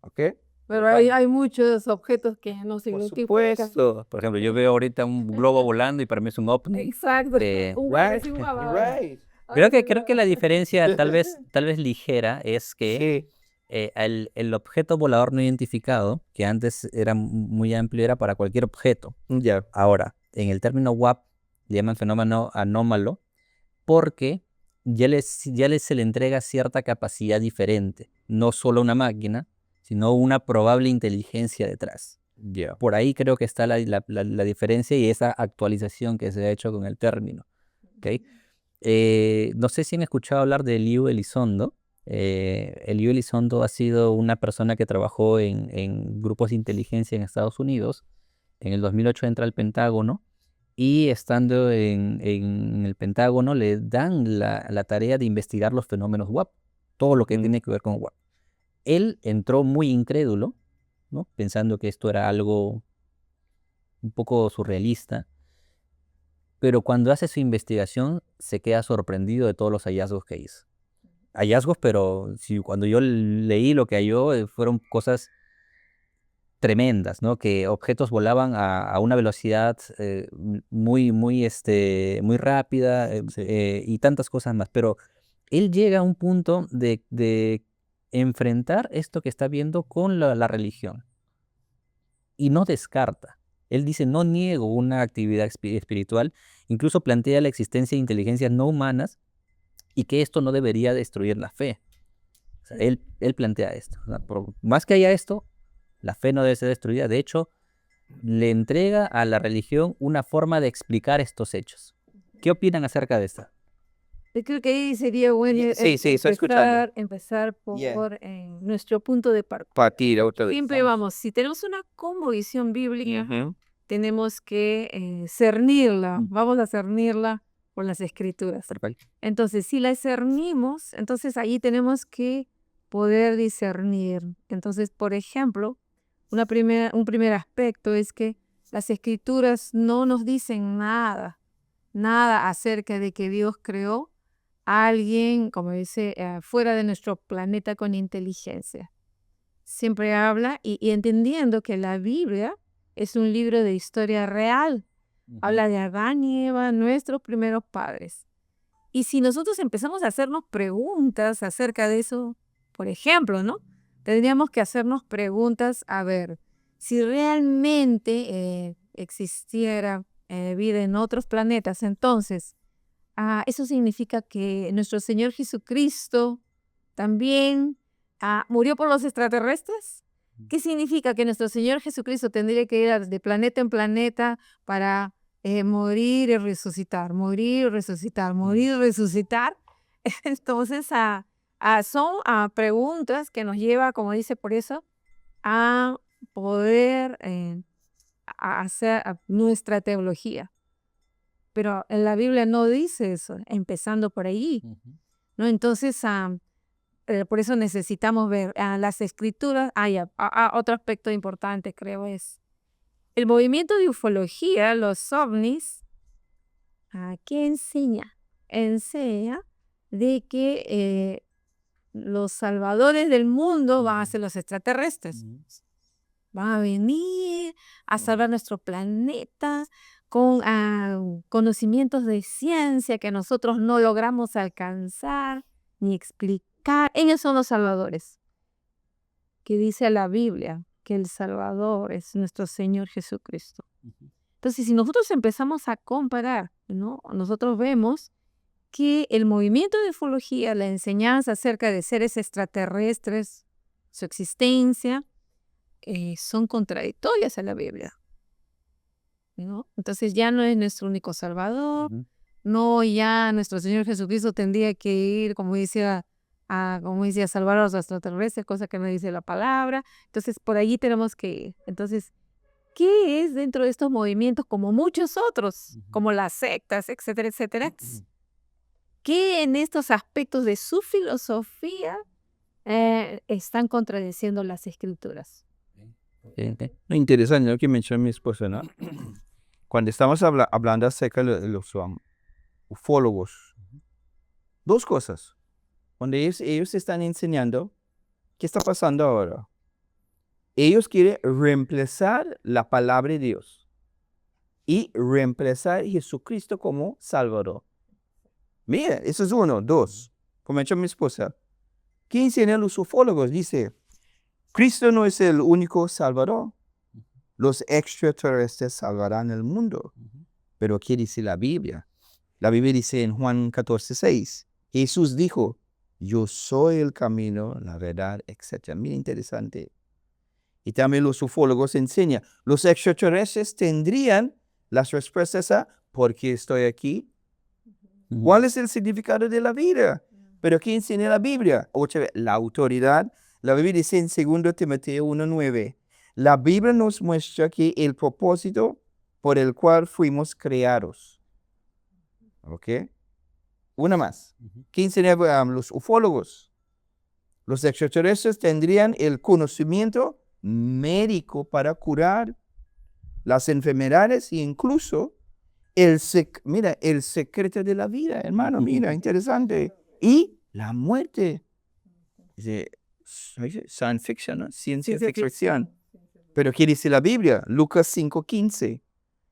¿Ok? Pero hay muchos objetos que no se Por identifican. supuesto. Por ejemplo, yo veo ahorita un globo volando y para mí es un ovni. Exacto. Right. Right. Creo que la diferencia tal vez ligera es que Sí. el objeto volador no identificado, que antes era muy amplio, era para cualquier objeto. Ya. Ahora, en el término WAP le llaman fenómeno anómalo porque ya se le entrega cierta capacidad diferente, no solo una máquina, sino una probable inteligencia detrás. Ya. Por ahí creo que está la diferencia y esa actualización que se ha hecho con el término. ¿Okay? No sé si han escuchado hablar de Liu Elizondo. Liu Elizondo ha sido una persona que trabajó en grupos de inteligencia en Estados Unidos. En el 2008 entra al Pentágono y estando en el Pentágono le dan la tarea de investigar los fenómenos WAP, todo lo que tiene que ver con WAP. Él entró muy incrédulo, ¿no? Pensando que esto era algo un poco surrealista, pero cuando hace su investigación se queda sorprendido de todos los hallazgos que hizo. Hallazgos, pero cuando yo leí lo que halló, fueron cosas tremendas, ¿no? Que objetos volaban a una velocidad muy rápida y tantas cosas más. Pero él llega a un punto de enfrentar esto que está viendo con la religión y no descarta. Él dice, no niego una actividad espiritual, incluso plantea la existencia de inteligencias no humanas y que esto no debería destruir la fe. O sea, él plantea esto. O sea, por más que haya esto, la fe no debe ser destruida. De hecho, le entrega a la religión una forma de explicar estos hechos. ¿Qué opinan acerca de esto? Yo creo que ahí sería bueno Sí, estoy escuchando. empezar por Yeah. nuestro punto de partida. Partida otra vez. Siempre vamos, si tenemos una convicción bíblica, Ujú. tenemos que cernirla, vamos a cernirla por las escrituras. Perfecto. Entonces, si la cernimos, entonces ahí tenemos que poder discernir. Entonces, por ejemplo, un primer aspecto es que las escrituras no nos dicen nada acerca de que Dios creó alguien, como dice, fuera de nuestro planeta con inteligencia. Siempre habla y entendiendo que la Biblia es un libro de historia real. Habla de Adán y Eva, nuestros primeros padres. Y si nosotros empezamos a hacernos preguntas acerca de eso, por ejemplo, ¿no? Tendríamos que hacernos preguntas, a ver, si realmente existiera vida en otros planetas, entonces, eso significa que nuestro Señor Jesucristo también murió por los extraterrestres. ¿Qué significa que nuestro Señor Jesucristo tendría que ir de planeta en planeta para morir y resucitar, morir y resucitar, morir y resucitar? Entonces, son preguntas que nos lleva, como dice por eso, a poder hacer nuestra teología. Pero en la Biblia no dice eso, empezando por ahí, ¿no? Entonces, por eso necesitamos ver las escrituras. Otro aspecto importante, creo, es el movimiento de ufología, los ovnis. ¿Qué enseña? Enseña de que los salvadores del mundo van a ser los extraterrestres. Van a venir a salvar nuestro planeta con conocimientos de ciencia que nosotros no logramos alcanzar ni explicar. Ellos son los salvadores. Que dice la Biblia que el Salvador es nuestro Señor Jesucristo. Entonces, si nosotros empezamos a comparar, ¿no? Nosotros vemos que el movimiento de ufología, la enseñanza acerca de seres extraterrestres, su existencia, son contradictorias a la Biblia, ¿no? Entonces ya no es nuestro único Salvador, no, ya nuestro Señor Jesucristo tendría que ir, como decía, a salvar a los extraterrestres, cosa que no dice la palabra. Entonces por allí tenemos que ir. Entonces, ¿qué es dentro de estos movimientos, como muchos otros, como las sectas, etcétera, etcétera? ¿Qué en estos aspectos de su filosofía están contradiciendo las escrituras? Interesante lo que menciona mi esposa, ¿no? Cuando estamos hablando acerca de los ufólogos, dos cosas. Cuando ellos están enseñando, ¿qué está pasando ahora? Ellos quieren reemplazar la palabra de Dios y reemplazar a Jesucristo como Salvador. Mira, eso es uno. Dos, como ha dicho mi esposa, ¿qué enseñan los ufólogos? Dice, Cristo no es el único Salvador. Los extraterrestres salvarán el mundo. Pero ¿qué dice la Biblia? La Biblia dice en Juan 14:6, Jesús dijo, yo soy el camino, la verdad, etc. Mira, interesante. Y también los ufólogos enseñan, los extraterrestres tendrían las respuestas a ¿por qué estoy aquí? ¿Cuál es el significado de la vida? Pero ¿qué enseña la Biblia? Otra vez, la autoridad. La Biblia dice en 2 Timoteo 1:9, la Biblia nos muestra que el propósito por el cual fuimos creados. ¿Ok? Una más. ¿Qué enseñan los ufólogos? Los extraterrestres tendrían el conocimiento médico para curar las enfermedades e incluso el secreto de la vida, hermano, mira, interesante. Y la muerte. Dice, science fiction, ¿no? Ciencia ficción. Pero ¿qué dice la Biblia? Lucas 5:15.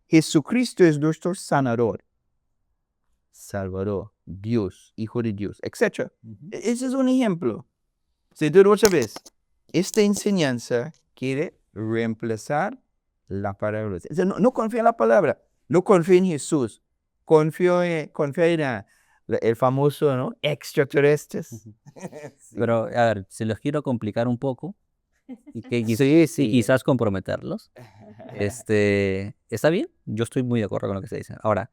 Jesucristo es nuestro sanador, Salvador, Dios, Hijo de Dios, etc. Ese es un ejemplo. Otra vez, esta enseñanza quiere reemplazar la palabra. No confía en la palabra, no confía en Jesús, confía en el famoso, ¿no? Extraterrestres. Sí. Pero, a ver, se los quiero complicar un poco y que Sí. quizás comprometerlos. ¿Está bien? Yo estoy muy de acuerdo con lo que se dice. Ahora,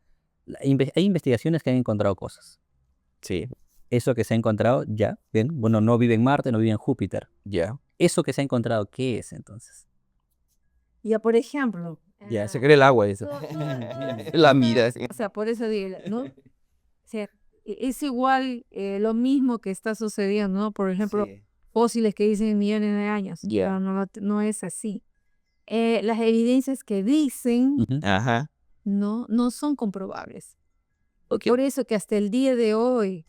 hay investigaciones que han encontrado cosas. Sí. Eso que se ha encontrado, ya, bien. Bueno, no vive en Marte, no vive en Júpiter. Ya. Eso que se ha encontrado, ¿qué es entonces? Ya, por ejemplo. Ya, se cree el agua eso. La mira. O sea, por eso digo, ¿no? O sea, es igual lo mismo que está sucediendo, ¿no? Por ejemplo, fósiles que dicen millones de años. Yeah. Pero no es así. Las evidencias que dicen Ajá. no son comprobables. Ok. Por eso que hasta el día de hoy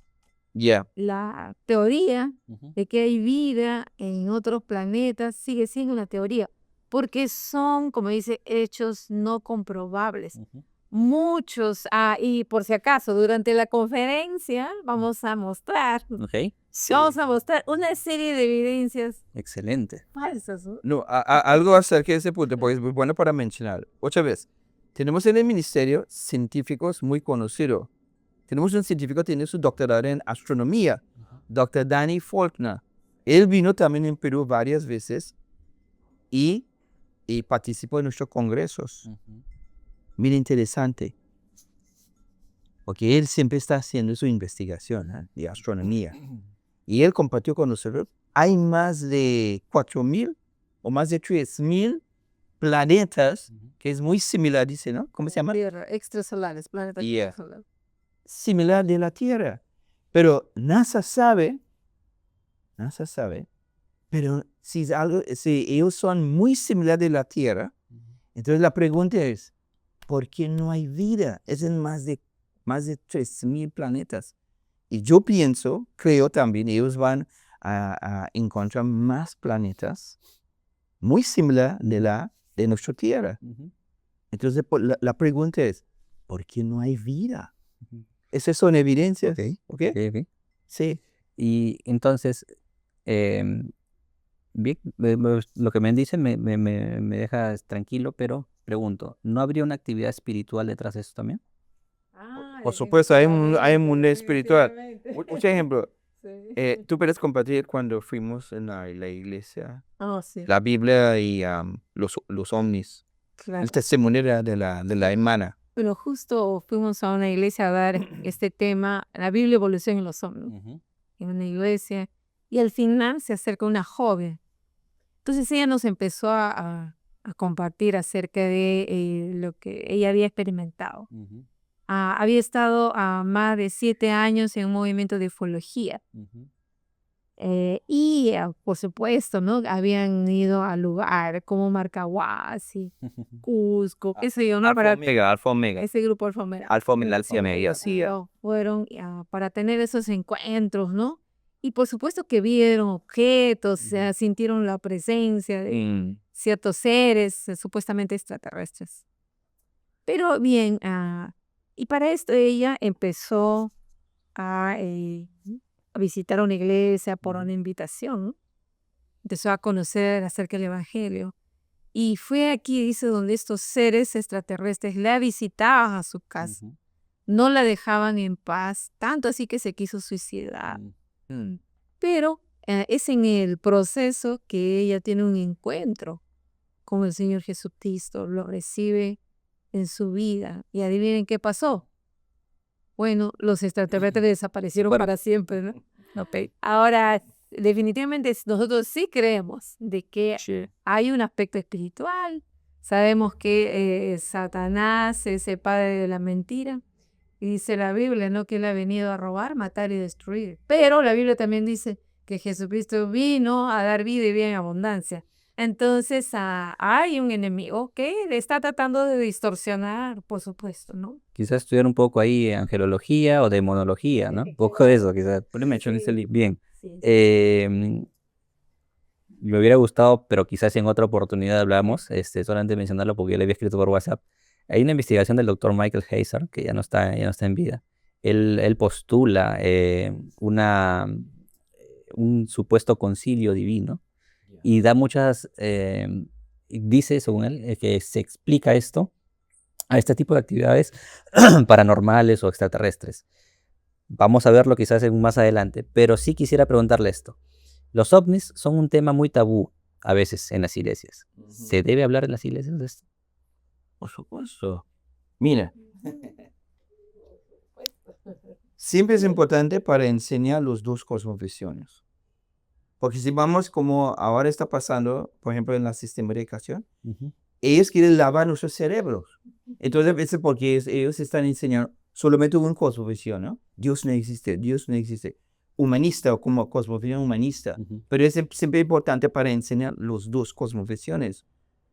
Ya. La teoría Ujú, de que hay vida en otros planetas sigue siendo una teoría, porque son, como dice, hechos no comprobables. ujú. Muchos, y por si acaso, durante la conferencia vamos a mostrar, Ok, vamos a mostrar una serie de evidencias excelente. falsas, ¿no? No, algo acerca de ese punto, porque es muy bueno para mencionar. Otra vez, tenemos en el ministerio científicos muy conocidos. Tenemos un científico que tiene su doctorado en astronomía, Dr. Danny Faulkner. Él vino también en Perú varias veces y, y participó en nuestros congresos. Ujú, Mira, interesante, porque él siempre está haciendo su investigación, de astronomía. Y él compartió con nosotros, hay más de 4.000 o más de 3.000 planetas, ujú. que es muy similar, dice, ¿no? ¿Cómo se llama? Tierra, extrasolares, planetas Yeah. extrasolares. Similar de la Tierra. Pero NASA sabe, pero si ellos son muy similares de la Tierra, entonces la pregunta es, ¿por qué no hay vida? Es en más de 3.000 planetas. Y yo creo también, ellos van a encontrar más planetas muy similar de nuestra Tierra. Ujú, Entonces, la pregunta es, ¿por qué no hay vida? ujú. Esas son evidencias. Ok, ¿Ok? ok, ok. Sí. Y entonces, em, bien, lo que me dicen me deja tranquilo, pero pregunto, ¿no habría una actividad espiritual detrás de eso también? Por supuesto, hay un mundo espiritual. definitivamente. Un ejemplo, Sí. tú puedes compartir cuando fuimos en la iglesia, Oh, sí, la Biblia y los ovnis. claro. El testimonio de la hermana. Pero justo fuimos a una iglesia a dar este tema, la Biblia Evolución en los Hombres, Ujú, en una iglesia, y al final se acerca una joven. Entonces ella nos empezó a compartir acerca de lo que ella había experimentado. ujú, Había estado más de 7 años en un movimiento de ufología. ujú. Por supuesto, ¿no? Habían ido a lugares como Marcahuasi, Cusco, qué sé yo, ¿no? Alfa Para Omega, Alfa Omega. ese grupo alfanumérico. Alfa Omega, Alfa Sí, Omega. sí, fueron para tener esos encuentros, ¿no? Y por supuesto que vieron objetos, Ujú. sintieron la presencia de Mm. ciertos seres supuestamente extraterrestres. Pero bien, y para esto ella empezó a, eh, a visitar una iglesia por Ujú, una invitación, ¿no? Empezó a conocer acerca del Evangelio. Y fue aquí, dice, donde estos seres extraterrestres la visitaban a su casa. ujú, No la dejaban en paz, tanto así que se quiso suicidar. mm, Pero es en el proceso que ella tiene un encuentro con el Señor Jesucristo, lo recibe en su vida. Y adivinen qué pasó. Bueno, los extraterrestres desaparecieron fueron. para siempre, ¿no? Ok. Ahora, definitivamente nosotros sí creemos de que Sí. hay un aspecto espiritual. Sabemos que Satanás es el padre de la mentira. Y dice la Biblia, ¿no? Que él ha venido a robar, matar y destruir. Pero la Biblia también dice que Jesucristo vino a dar vida y vida en abundancia. Entonces, hay un enemigo que le está tratando de distorsionar, por supuesto, ¿no? Quizás estudiar un poco ahí angelología o demonología, ¿no? Un poco de eso, quizás. Por mención ese libro. Bien. Sí. Me hubiera gustado, pero quizás en otra oportunidad hablamos, solamente mencionarlo porque yo le había escrito por WhatsApp. Hay una investigación del doctor Michael Heiser, que ya no está en vida. Él postula un supuesto concilio divino y da dice, según él, que se explica esto a este tipo de actividades paranormales o extraterrestres. Vamos a verlo quizás más adelante, pero sí quisiera preguntarle esto. Los ovnis son un tema muy tabú a veces en las iglesias. ¿Se debe hablar en las iglesias de esto? Por supuesto. Mira, siempre es importante para enseñar los dos cosmovisiones. Porque si vamos como ahora está pasando, por ejemplo, en la sistema de educación, Ujú, ellos quieren lavar nuestros cerebros. Entonces, a veces porque ellos están enseñando solamente una cosmovisión, ¿no? Dios no existe, Dios no existe. Humanista o como cosmovisión humanista. ujú, Pero es siempre importante para enseñar los dos cosmovisiones.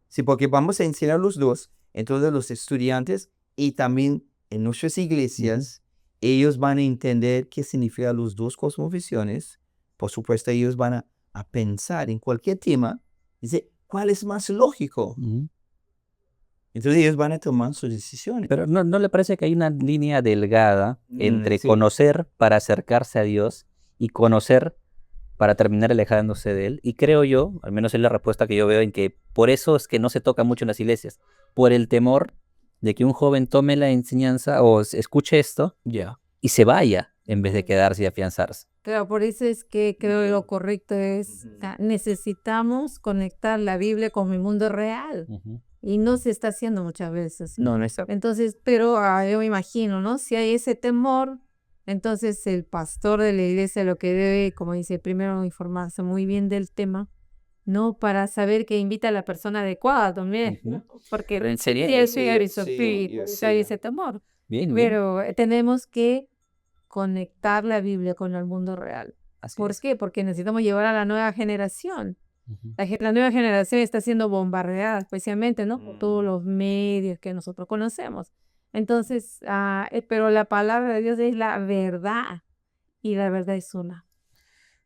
Sí, porque vamos a enseñar los dos, entonces los estudiantes y también en nuestras iglesias ellos van a entender qué significan las dos cosmovisiones. Por supuesto, ellos van a pensar en cualquier tema, dice, ¿cuál es más lógico? Entonces ellos van a tomar sus decisiones. Pero ¿no le parece que hay una línea delgada entre Sí. conocer para acercarse a Dios y conocer para terminar alejándose de Él? Y creo yo, al menos es la respuesta que yo veo, en que por eso es que no se toca mucho en las iglesias, por el temor de que un joven tome la enseñanza o escuche esto y se vaya en vez de quedarse y afianzarse. Claro, por eso es que creo que lo correcto es, necesitamos conectar la Biblia con el mundo real. Y no se está haciendo muchas veces. No está. Entonces, pero yo me imagino, ¿no? Si hay ese temor, entonces el pastor de la iglesia lo que debe, como dice, primero informarse muy bien del tema, ¿no? Para saber que invita a la persona adecuada también, ¿no? Porque Pero en serio, sí, eso Sí, hay ese temor. bien, Pero tenemos que conectar la Biblia con el mundo real. así ¿Por es. qué? Porque necesitamos llevar a la nueva generación. La nueva generación está siendo bombardeada, especialmente, ¿no? Por todos los medios que nosotros conocemos. Entonces, pero la palabra de Dios es la verdad y la verdad es una.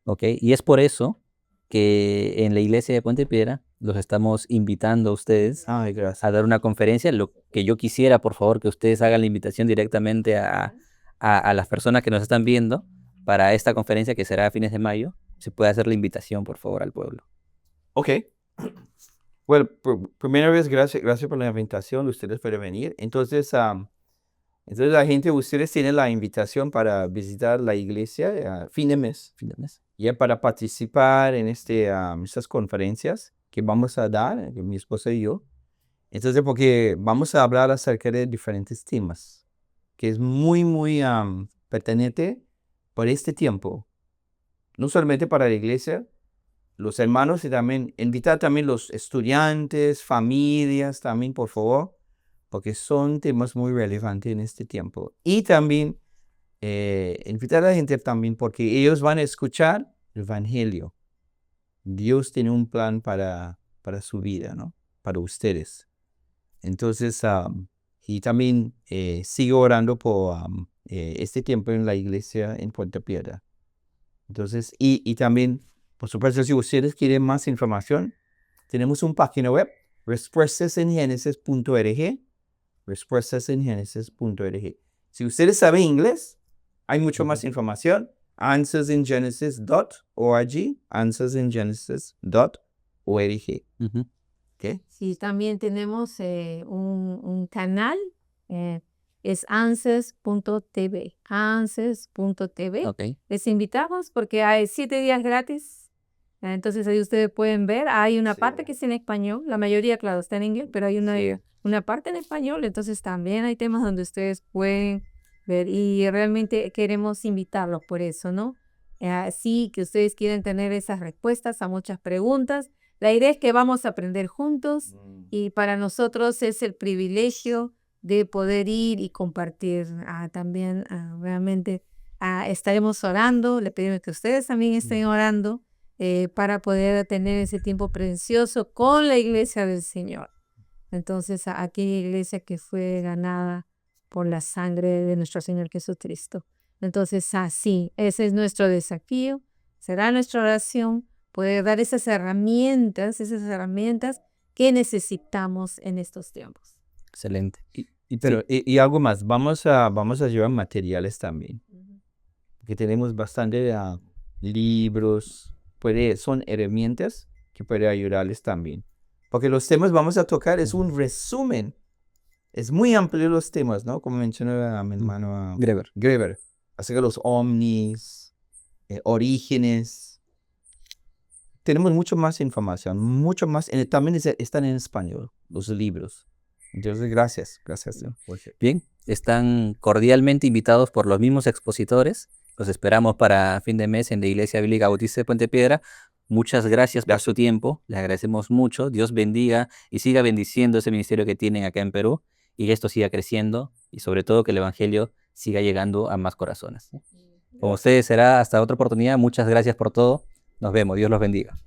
Ok, y es por eso que en la iglesia de Puente Piedra los estamos invitando a ustedes Ay, gracias. a dar una conferencia. Lo que yo quisiera, por favor, que ustedes hagan la invitación directamente a las personas que nos están viendo para esta conferencia que será a fines de mayo. Se puede hacer la invitación, por favor, al pueblo. Ok. Bueno, primera vez, gracias por la invitación, ustedes pueden venir. Entonces, entonces la gente, ustedes tienen la invitación para visitar la iglesia a fin de mes. Fin de mes. Ya para participar en estas conferencias que vamos a dar, mi esposa y yo. Entonces, porque vamos a hablar acerca de diferentes temas, que es muy pertinente para este tiempo. No solamente para la iglesia, los hermanos y también invitar también los estudiantes, familias también, por favor, porque son temas muy relevantes en este tiempo. Y también invitar a la gente también porque ellos van a escuchar el Evangelio. Dios tiene un plan para su vida, ¿no? Para ustedes. Entonces, y también sigo orando por este tiempo en la iglesia en Puente Piedra. Entonces, y también, por supuesto, si ustedes quieren más información, tenemos una página web, respuestasengenesis.org, respuestasengenesis.org. Si ustedes saben inglés, hay mucho más información, answersingenesis.org, answersingenesis.org. ¿Okay? Sí, también tenemos un canal, es answers.tv, answers.tv. Ok. Les invitamos porque hay 7 días gratis. Entonces ahí ustedes pueden ver, hay una parte que es en español, la mayoría, claro, está en inglés, pero hay una parte en español, entonces también hay temas donde ustedes pueden ver y realmente queremos invitarlos por eso, ¿no? Sí, que ustedes quieren tener esas respuestas a muchas preguntas. La idea es que vamos a aprender juntos y para nosotros es el privilegio de poder ir y compartir también realmente. Estaremos orando, le pedimos que ustedes también estén orando para poder tener ese tiempo precioso con la iglesia del Señor. Entonces, aquella iglesia que fue ganada por la sangre de nuestro Señor Jesucristo. Entonces, así, ese es nuestro desafío, será nuestra oración, poder dar esas herramientas que necesitamos en estos tiempos. Excelente. Pero, y algo más, vamos a llevar materiales también, que tenemos bastante libros, son herramientas que pueden ayudarles también. Porque los temas vamos a tocar es un resumen. Es muy amplio los temas, ¿no? Como mencionó mi hermano Greber. Así que los ovnis, orígenes. Tenemos mucho más información, mucho más. También están en español, los libros. Entonces, gracias. Bien, están cordialmente invitados por los mismos expositores. Los esperamos para fin de mes en la Iglesia Bíblica Bautista de Puente Piedra. Muchas gracias por su tiempo, les agradecemos mucho. Dios bendiga y siga bendiciendo ese ministerio que tienen acá en Perú y que esto siga creciendo y sobre todo que el Evangelio siga llegando a más corazones. Con ustedes será hasta otra oportunidad. Muchas gracias por todo. Nos vemos. Dios los bendiga.